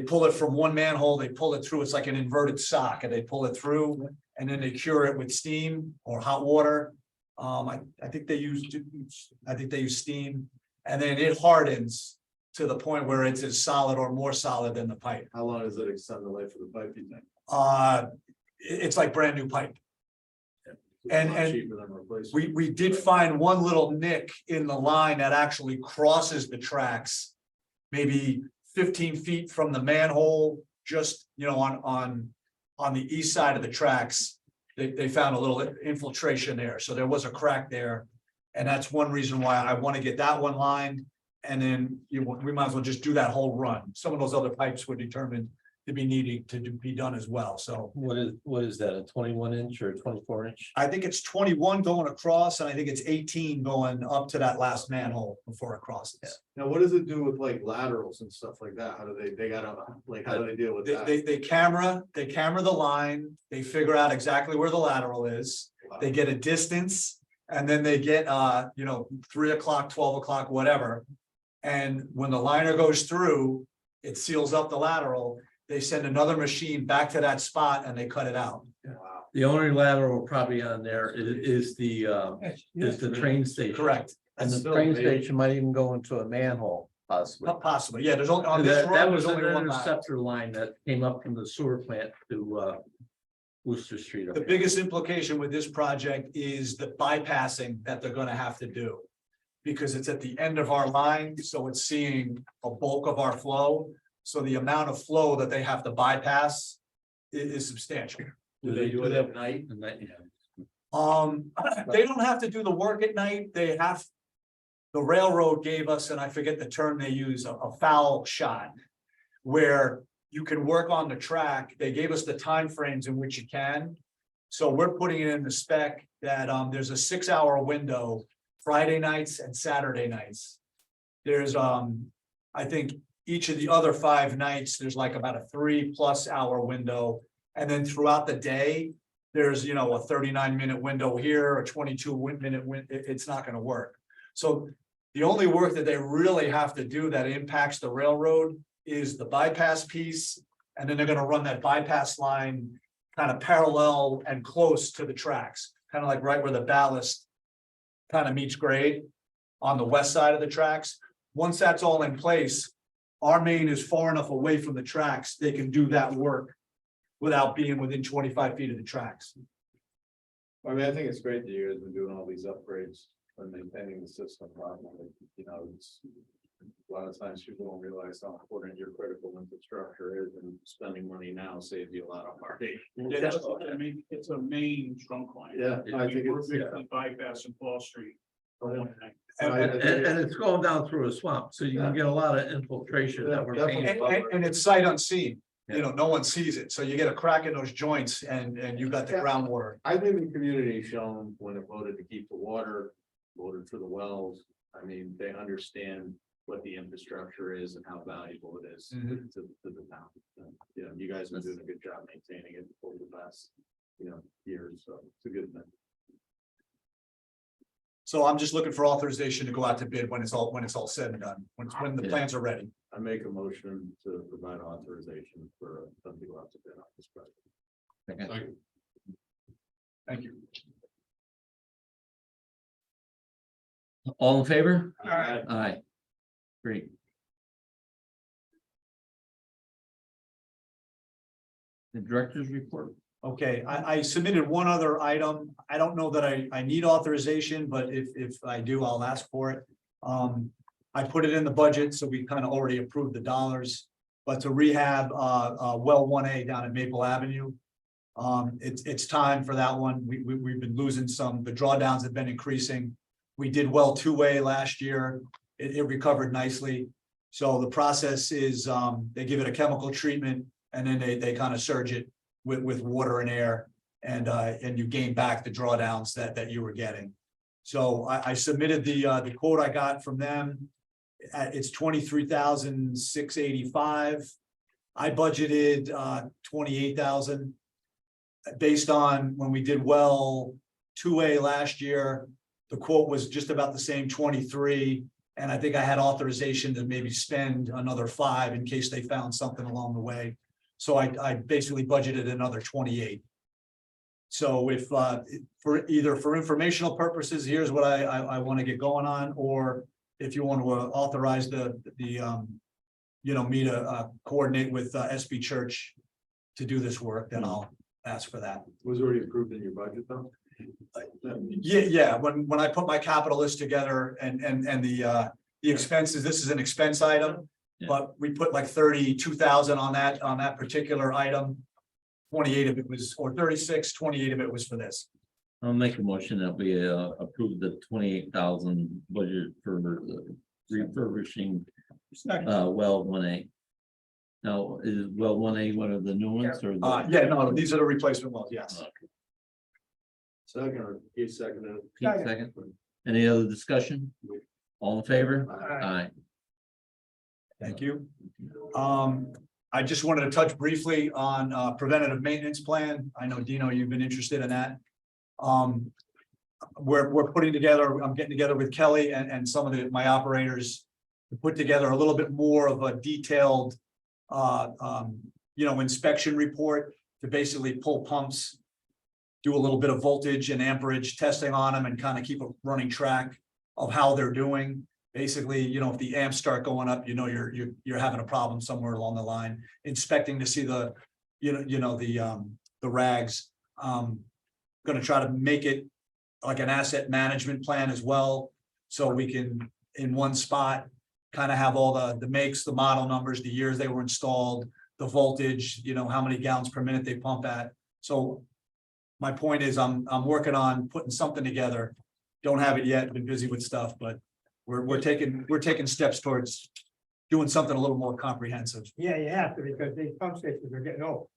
pull it from one manhole, they pull it through. It's like an inverted sock and they pull it through and then they cure it with steam or hot water. I think they use steam and then it hardens to the point where it's as solid or more solid than the pipe. How long does it extend the life of the pipe, you think? It's like brand new pipe. And Cheaper than replacement. we did find one little nick in the line that actually crosses the tracks. Maybe 15 feet from the manhole, just, on the east side of the tracks. They found a little infiltration there, so there was a crack there. And that's one reason why I want to get that one lined. And then we might as well just do that whole run. Some of those other pipes were determined to be needing to be done as well, so. What is that, a 21 inch or 24 inch? I think it's 21 going across and I think it's 18 going up to that last manhole before it crosses. Now, what does it do with like laterals and stuff like that? How do they gotta, like, how do they deal with that? They camera the line, they figure out exactly where the lateral is, they get a distance. And then they get 3 o'clock, 12 o'clock, whatever. And when the liner goes through, it seals up the lateral. They send another machine back to that spot and they cut it out. Wow. The only lateral probably on there is the train station. Correct. And the Still train big. station might even go into a manhole possibly. Possibly, yeah, there's only, on this That road, was there's an only one lateral. interceptor line that came up from the sewer plant to Worcester Street. The biggest implication with this project is the bypassing that they're gonna have to do. Because it's at the end of our line, so it's seeing a bulk of our flow. So the amount of flow that they have to bypass is substantial. Do they do it at night? And that, yeah. They don't have to do the work at night, they have. The railroad gave us, and I forget the term they use, a foul shot. Where you can work on the track, they gave us the timeframes in which you can. So we're putting it in the spec that there's a 6-hour window, Friday nights and Saturday nights. There's I think each of the other 5 nights, there's like about a 3+ hour window. And then throughout the day, there's a 39-minute window here, a 22-minute window. It's not gonna work. So the only work that they really have to do that impacts the railroad is the bypass piece. And then they're gonna run that bypass line kind of parallel and close to the tracks, kind of like right where the ballast kind of meets grade on the west side of the tracks. Once that's all in place, our main is far enough away from the tracks, they can do that work without being within 25 feet of the tracks. I mean, I think it's great that you guys are doing all these upgrades and maintaining the system properly. It's a lot of times people don't realize how important your critical infrastructure is, and spending money now saves you a lot of heartache. I mean, it's a main trunk line. Yeah, I think We're it's, basically bypassing Paul Street. And it's going down through a swamp, so you can get a lot of infiltration that we're paying. And it's sight unseen, no one sees it, so you get a crack in those joints and you got the groundwater. I think the community shown when it voted to keep the water, voted for the wells. I mean, they understand what the infrastructure is and how valuable it is Mhm. to the town. You guys have been doing a good job maintaining it over the last, years, so it's a good thing. So I'm just looking for authorization to go out to bid when it's all said and done, when the plans are ready. I make a motion to provide authorization for them to go out to bid on this project. Second. Like, Thank you. All in favor? Aye. Aye. Great. The director's report. Okay, I submitted one other item. I don't know that I need authorization, but if I do, I'll ask for it. I put it in the budget, so we kind of already approved the dollars. But to rehab, well 1A down at Maple Avenue. It's time for that one. We've been losing some, the drawdowns have been increasing. We did well 2A last year. It recovered nicely. So the process is, they give it a chemical treatment and then they kind of surge it with water and air. And you gain back the drawdowns that you were getting. So I submitted the quote I got from them. It's $23,685. I budgeted 28,000. Based on when we did well 2A last year, the quote was just about the same 23. And I think I had authorization to maybe spend another 5 in case they found something along the way. So I basically budgeted another 28. So if for informational purposes, here's what I want to get going on, or if you want to authorize me to coordinate with SB Church to do this work, then I'll ask for that. Was already approved in your budget though? Yeah, when I put my capital list together and the expenses, this is an expense item. Yeah. But we put like 32,000 on that particular item. 28 of it was, or 36, 28 of it was for this. I'll make a motion that we approve the 28,000 budget for the refurbishing well 1A. Now, is well 1A one of the new ones or? Yeah, no, these are the replacement wells, yes. Second, or you seconded it? Pete, second. Any other discussion? All in favor? Aye. Thank you. I just wanted to touch briefly on preventative maintenance plan. I know Dino, you've been interested in that. We're putting together, I'm getting together with Kelly and some of my operators to put together a little bit more of a detailed inspection report to basically pull pumps, do a little bit of voltage and amperage testing on them and kind of keep a running track of how they're doing. Basically, if the amps start going up, you're having a problem somewhere along the line, inspecting to see the rags. Going to try to make it like an asset management plan as well. So we can, in one spot, kind of have all the makes, the model numbers, the years they were installed, the voltage, how many gallons per minute they pump at. So my point is I'm working on putting something together. Don't have it yet, been busy with stuff, but we're taking steps towards doing something a little more comprehensive. Yeah, you have to, because these pump stations are getting old.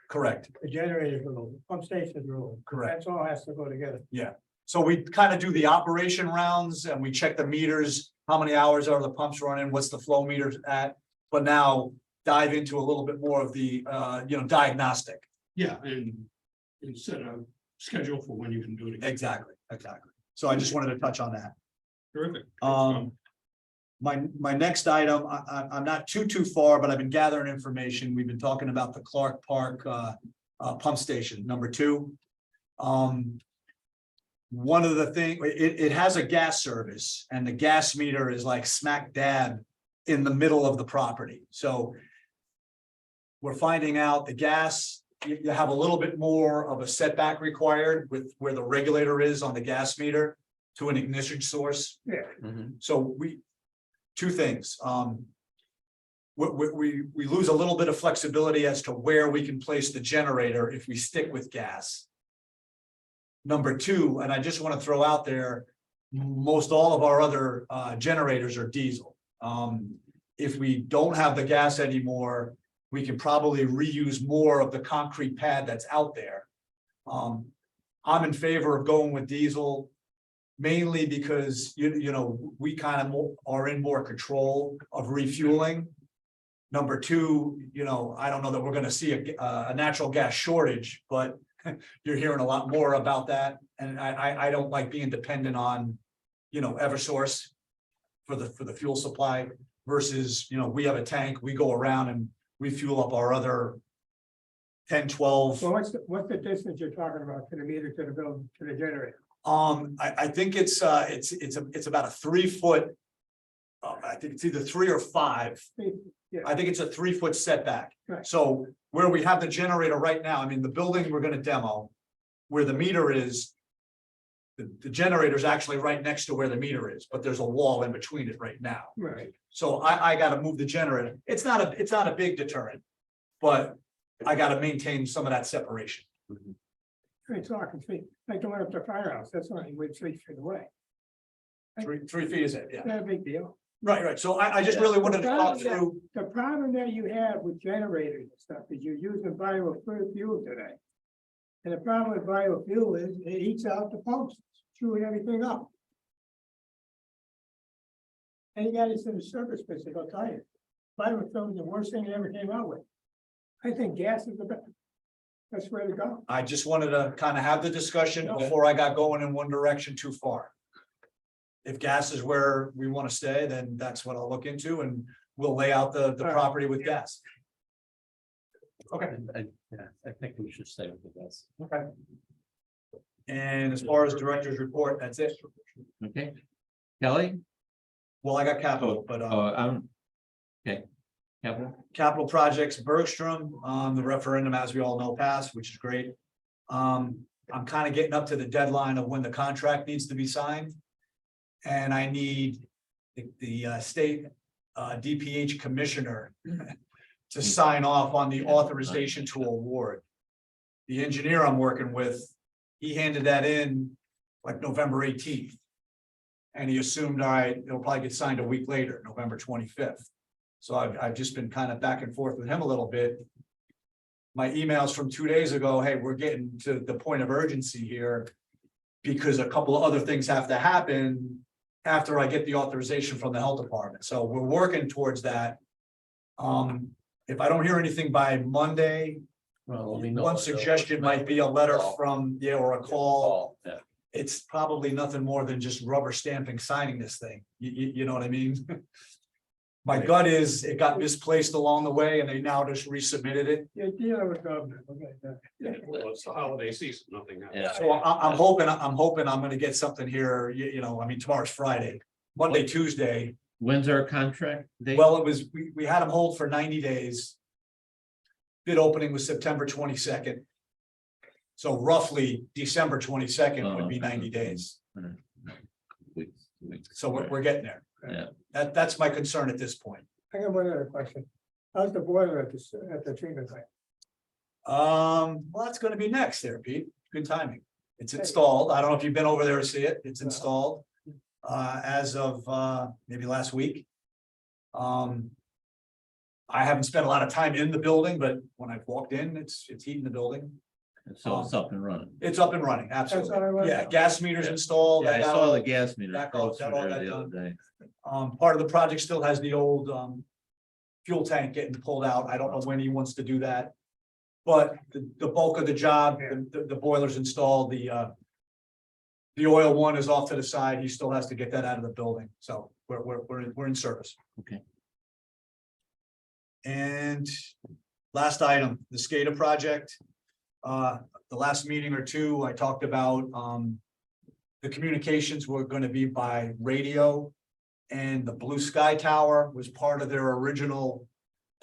Correct. The generators are old, the pump stations are old. Correct. That's all has to go together. So we kind of do the operation rounds and we check the meters, how many hours are the pumps running, what's the flow meters at? But now dive into a little bit more of the, diagnostic. yeah, and set a schedule for when you can do it. again. Exactly. So I just wanted to touch on that. Terrific. My next item, I'm not too far, but I've been gathering information. We've been talking about the Clark Park pump station, number 2. One of the things, it has a gas service and the gas meter is like smack dab in the middle of the property. So we're finding out the gas, you have a little bit more of a setback required with where the regulator is on the gas meter to an ignition source. So two things. We lose a little bit of flexibility as to where we can place the generator if we stick with gas. Number 2, and I just want to throw out there, most all of our other generators are diesel. If we don't have the gas anymore, we can probably reuse more of the concrete pad that's out there. I'm in favor of going with diesel. Mainly because, we kind of are in more control of refueling. Number 2, I don't know that we're going to see a natural gas shortage, but you're hearing a lot more about that. And I don't like being dependent on, Eversource for the fuel supply versus, we have a tank, we go around and we fuel up our other 10, 12. So what's the distance you're talking about to the meter, to the building, to the generator? I think it's about a 3 foot. I think it's either 3 or 5. Yeah. I think it's a 3 foot setback. Right. So where we have the generator right now, I mean, the building we're gonna demo, where the meter is. The generator is actually right next to where the meter is, but there's a wall in between it right now. Right. So I gotta move the generator. It's not a big deterrent. But I gotta maintain some of that separation. It's talking feet, like the one up the firehouse, that's only with 3 feet away. 3 feet is it? Yeah, Not a big deal. right. So I just really wanted to talk through. The problem that you have with generators and stuff is you're using biofuel today. And the problem with biofuel is it eats out the pumps, chewing everything up. Any guy that's in the service business, I'll tell you, biofuel is the worst thing they ever came out with. I think gas is the best. That's where to go. I just wanted to kind of have the discussion before I got going in one direction too far. If gas is where we want to stay, then that's what I'll look into and we'll lay out the property with gas. Okay. I think we should stay with the best. Okay. And as far as director's report, that's it. Okay. Kelly? Well, I got capital, but okay. Capital? capital projects, Bergstrom, the referendum, as we all know, passed, which is great. I'm kind of getting up to the deadline of when the contract needs to be signed. And I need the state DPH commissioner to sign off on the authorization to award. The engineer I'm working with, he handed that in like November 18th. And he assumed, all right, it'll probably get signed a week later, November 25th. So I've just been kind of back and forth with him a little bit. My emails from 2 days ago, hey, we're getting to the point of urgency here. Because a couple of other things have to happen after I get the authorization from the health department. So we're working towards that. If I don't hear anything by Monday, Well, let me know. one suggestion might be a letter from, or a call. Yeah. It's probably nothing more than just rubber stamping, signing this thing. You know what I mean? My gut is it got misplaced along the way and they now just resubmitted it. You're dealing with government, okay, Well, it's the holiday season, nothing happens. Yeah. So I'm hoping I'm gonna get something here, I mean, tomorrow's Friday, Monday, Tuesday. When's our contract date? Well, we had them hold for 90 days. Bid opening was September 22nd. So roughly December 22nd would be 90 days. Weeks. So we're getting there. Yeah. That's my concern at this point. I got one other question. How's the boiler at the treatment plant? Well, that's gonna be next there, Pete. Good timing. It's installed. I don't know if you've been over there to see it. It's installed. As of maybe last week. I haven't spent a lot of time in the building, but when I've walked in, it's heating the building. So it's up and running. It's up and running, That's all I absolutely. want. Yeah, gas meters installed. Yeah, I got saw all- the gas meter. that across got from all there that the other day. Part of the project still has the old fuel tank getting pulled out. I don't know when he wants to do that. But the bulk of the job, the boiler's installed, the oil one is off to the side. He still has to get that out of the building. So we're in service. Okay. And last item, the SCADA project. The last meeting or two, I talked about the communications were going to be by radio. And the Blue Sky Tower was part of their original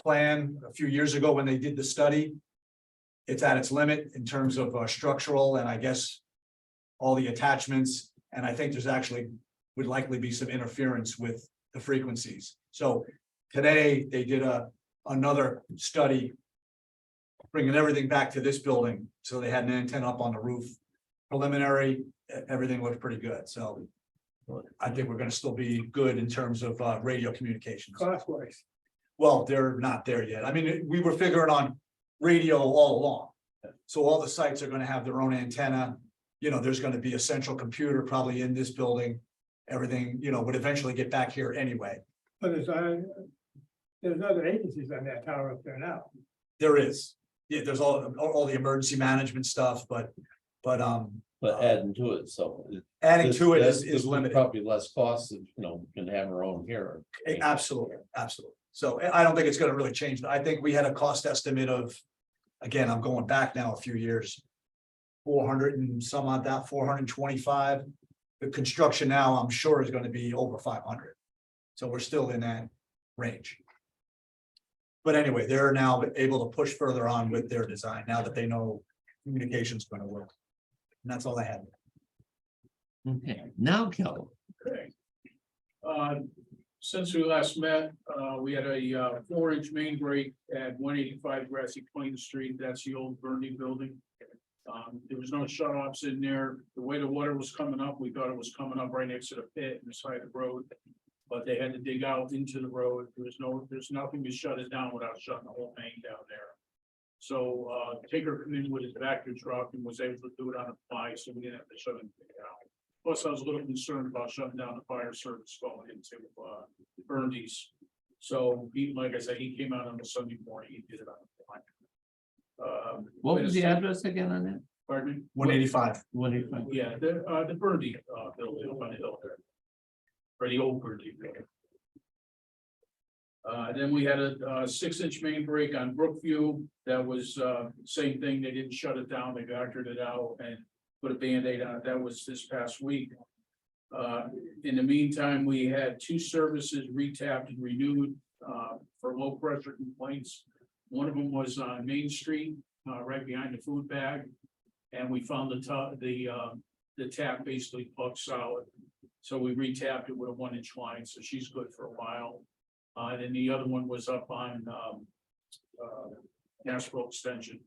plan a few years ago when they did the study. It's at its limit in terms of structural and I guess all the attachments. And I think there's actually would likely be some interference with the frequencies. So today they did another study bringing everything back to this building. So they had an antenna up on the roof. Preliminary, everything looked pretty good. So I think we're gonna still be good in terms of radio communications. Cost wise. Well, they're not there yet. I mean, we were figuring on radio all along. So all the sites are gonna have their own antenna. There's gonna be a central computer probably in this building. Everything, would eventually get back here anyway. But there's other agencies on that tower up there now. There is. Yeah, there's all the emergency management stuff, but Adding to it, so. adding to it this is would limited. Probably less cost, can have our own here. Absolutely, absolutely. So I don't think it's gonna really change. I think we had a cost estimate of, Again, I'm going back now a few years. 400 and some odd that, 425. The construction now, I'm sure, is gonna be over 500. So we're still in that range. But anyway, they're now able to push further on with their design now that they know communication's gonna work. And that's all I had. Okay, now Kelly. Okay. Since we last met, we had a 4-inch main break at 185 Grassy Plain Street. That's the old Burnley building. There was no shut offs in there. The way the water was coming up, we thought it was coming up right next to the pit and the side of the road. But they had to dig out into the road. There's nothing to shut it down without shutting the whole main down there. So Tigger came in with his vacuum truck and was able to do it on the fly, so we didn't have to shut it down. Plus, I was a little concerned about shutting down the fire service going into Burndy's. So he, like I said, he came out on the Sunday morning, he did it on the fly. What was the address again on that? Pardon me? 185. What if I? Yeah, the Burndy building up on the hill there. Or the old Burndy building. Then we had a 6-inch main break on Brookview. That was same thing. They didn't shut it down. They vectored it out and put a Band-Aid on it. That was this past week. In the meantime, we had 2 services retapped and renewed for low pressure complaints. One of them was on Main Street, right behind the food bag. And we found the tap basically plugged solid. So we retapped it with a 1-inch line, so she's good for a while. Then the other one was up on Nashville Extension.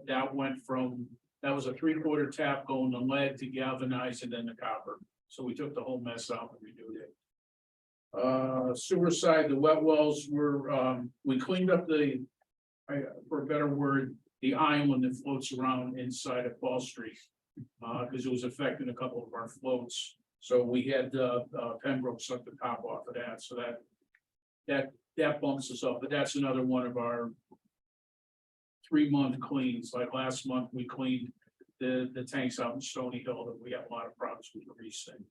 That was a 3/4 tap going to lead to galvanize and then the copper. So we took the whole mess out and renewed it. Sewer side, the wet wells were, we cleaned up for a better word, the island that floats around inside of Fall Street. Because it was affecting a couple of our floats. So we had Pembroke suck the top off of that, so that bumps us up, but that's another one of our 3-month cleans. Like last month, we cleaned the tanks out in Stony Hill that we had a lot of problems with greasing.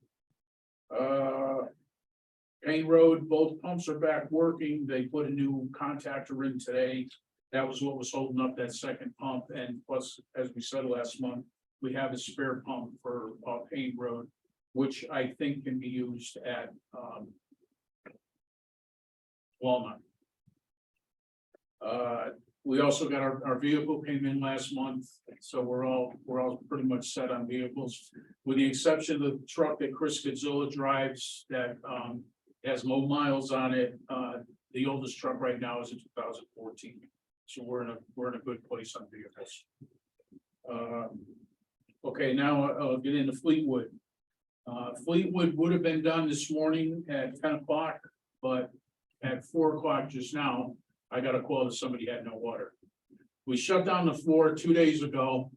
Payne Road, both pumps are back working. They put a new contactor in today. That was what was holding up that second pump, and plus, as we said last month, we have a spare pump for Payne Road, which I think can be used at Walnut. We also got our vehicle came in last month, so we're all pretty much set on vehicles, with the exception of the truck that Chris Godzilla drives that has low miles on it. The oldest truck right now is a 2014, so we're in a good place on vehicles. Okay, now I'll get into Fleetwood. Fleetwood would have been done this morning at 10 o'clock, but at 4 o'clock just now, I got a call that somebody had no water. We shut down the floor 2 days ago.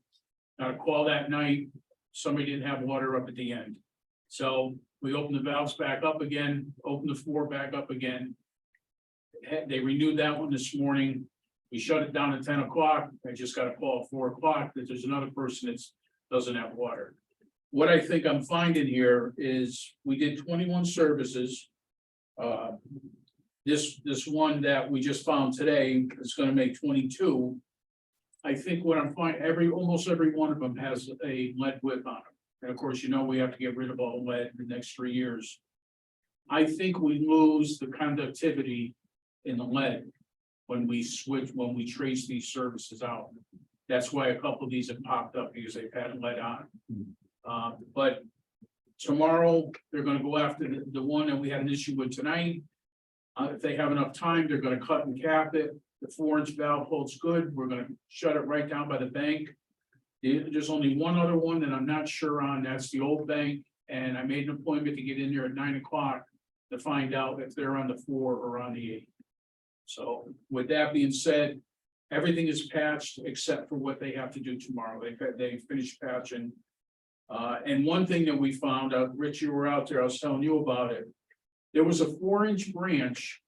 Got a call that night, somebody didn't have water up at the end. So we opened the valves back up again, opened the floor back up again. They renewed that one this morning. We shut it down at 10 o'clock. I just got a call at 4 o'clock that there's another person that doesn't have water. What I think I'm finding here is we did 21 services. This one that we just found today is going to make 22. I think what I'm finding, almost every one of them has a lead whip on them. And of course, you know, we have to get rid of all the lead in the next 3 years. I think we lose the conductivity in the lead when we trace these services out. That's why a couple of these have popped up, because they've had lead on. But tomorrow, they're gonna go after the one that we had an issue with tonight. If they have enough time, they're gonna cut and cap it. The 4-inch valve holds good. We're gonna shut it right down by the bank. There's only one other one that I'm not sure on. That's the old bank. And I made an appointment to get in there at 9 o'clock to find out if they're on the 4 or on the 8. So with that being said, everything is patched except for what they have to do tomorrow. They finished patching. And one thing that we found out, Rich, you were out there, I was telling you about it. There was a 4-inch branch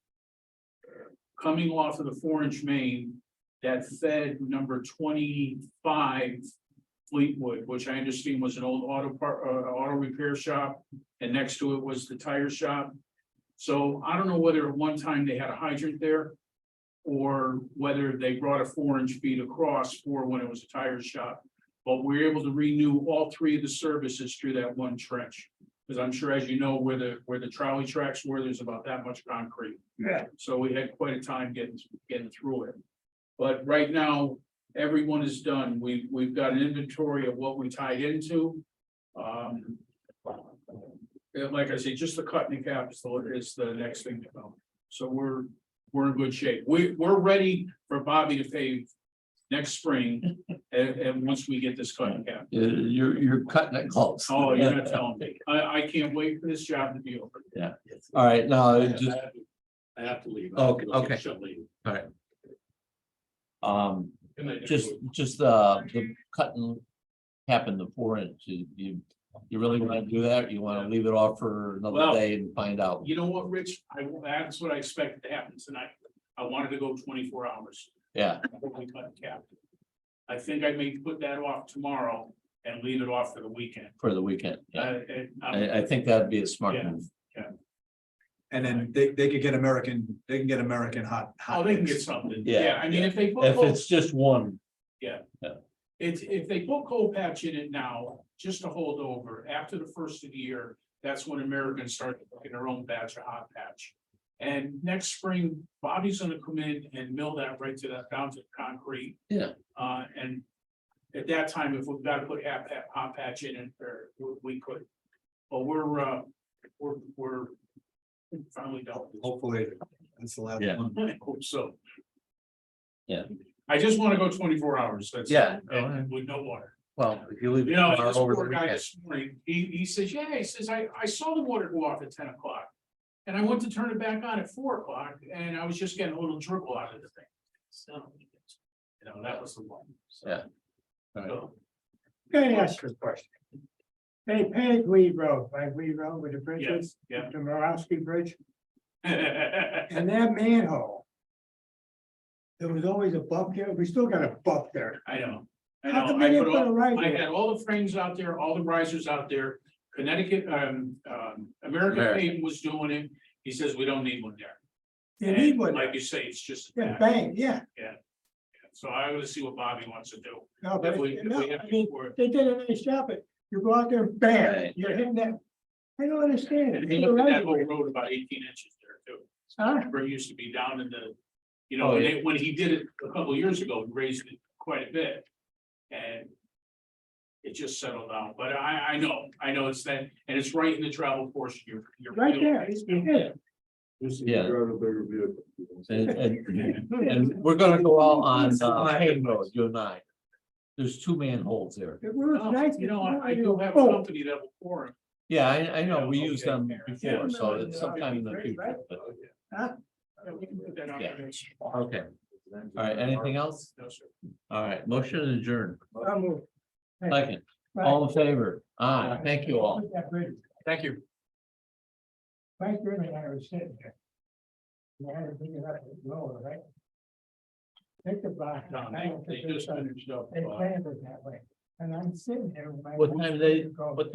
coming off of the 4-inch main that fed number 25 Fleetwood, which I understand was an old auto repair shop, and next to it was the tire shop. So I don't know whether at one time they had a hydrant there, or whether they brought a 4-inch feed across for when it was a tire shop. But we're able to renew all 3 of the services through that one trench. Because I'm sure, as you know, where the trolley tracks were, there's about that much concrete. Yeah. So we had quite a time getting through it. But right now, everyone is done. We've got an inventory of what we tied into. Like I say, just the cut and cap is the next thing to come. So we're in good shape. We're ready for Bobby to pave next spring. And once we get this cut and cap. You're cutting it close. Oh, you're not telling me. I can't wait for this job to be over. All right, now, I just, I have to leave. Okay. Shelley. just the cutting happened the 4-inch, you really want to do that? You want to leave it off for another Well, day and find out? You know what, Rich? That's what I expected to happen tonight. I wanted to go 24 hours. Yeah, before we cut and cap. I think I may put that off tomorrow and leave it off for the weekend. for the weekend, yeah, And I think that'd be a smart Yeah. move. And then they can get American hot. Oh, they can get something. Yeah, Yeah, I mean, if they put, If it's just one, if they put coal patch in it now, just to hold over, after the first of the year, that's when Americans start making their own batch of hot patch. And next spring, Bobby's gonna come in and mill that right to that down to concrete. Yeah. And at that time, if we've got to put hot patch in it, or we could. But we're finally done. with this. Hopefully, that's the last Yeah. one. I hope so. Yeah. I just want to go 24 hours. That's Yeah. and with no water. well, if you leave it You know, tomorrow this over the poor guy weekend. this morning, he says, yeah, he says, I saw the water go off at 10 o'clock. And I went to turn it back on at 4 o'clock and I was just getting a little dribble out of the thing. So, you know, that was the one. So, Yeah. All right. so, Can I ask you a question? They paved Weed Road, like Weed Road with the bridges, yeah. the Morowski Bridge, I and that manhole. There was always a bump there, we still got a bump there. know. How come they didn't put a right I there? had all the frames out there, all the risers out there. Connecticut, American Paving was doing it. He says, we don't need one there. You need And one, like you say, it's just. yeah, bang, yeah, So I want to see what Bobby wants to do. no, but, If we no, have I mean, for it. they did a nice job, but you go out there, and bam, Right. you're hitting that. I don't understand it. And he It's a looked at right that of whole way. road about 18 inches there too. Huh? Remember, it used to be down in the, you Oh, know, yeah. when he did it a couple of years ago, he raised it quite a bit. And it just settled down, but I know it's that, and it's right in the travel portion, you're. Right there, it's, you hit it. Yeah. And we're gonna go out on Payne Road, you and I. There's 2 manholes there. It was Oh, nice. You know, I do have a Oh, company that will pour it. Yeah, I know, we Yeah, used okay. them Yeah. before, so it's sometime in the future, but, Yeah, we can put that on Yeah. there. okay. All right, anything else? No, sir. All right, motion adjourned. I'll move. Second, all in favor? Aye, thank you all. Thank you. Frank Griffin and I was sitting there. And I had to figure out the lower, right? Take the block. No, they just finished up. They planned it that way. And I'm sitting there with my. What time they- Go, What time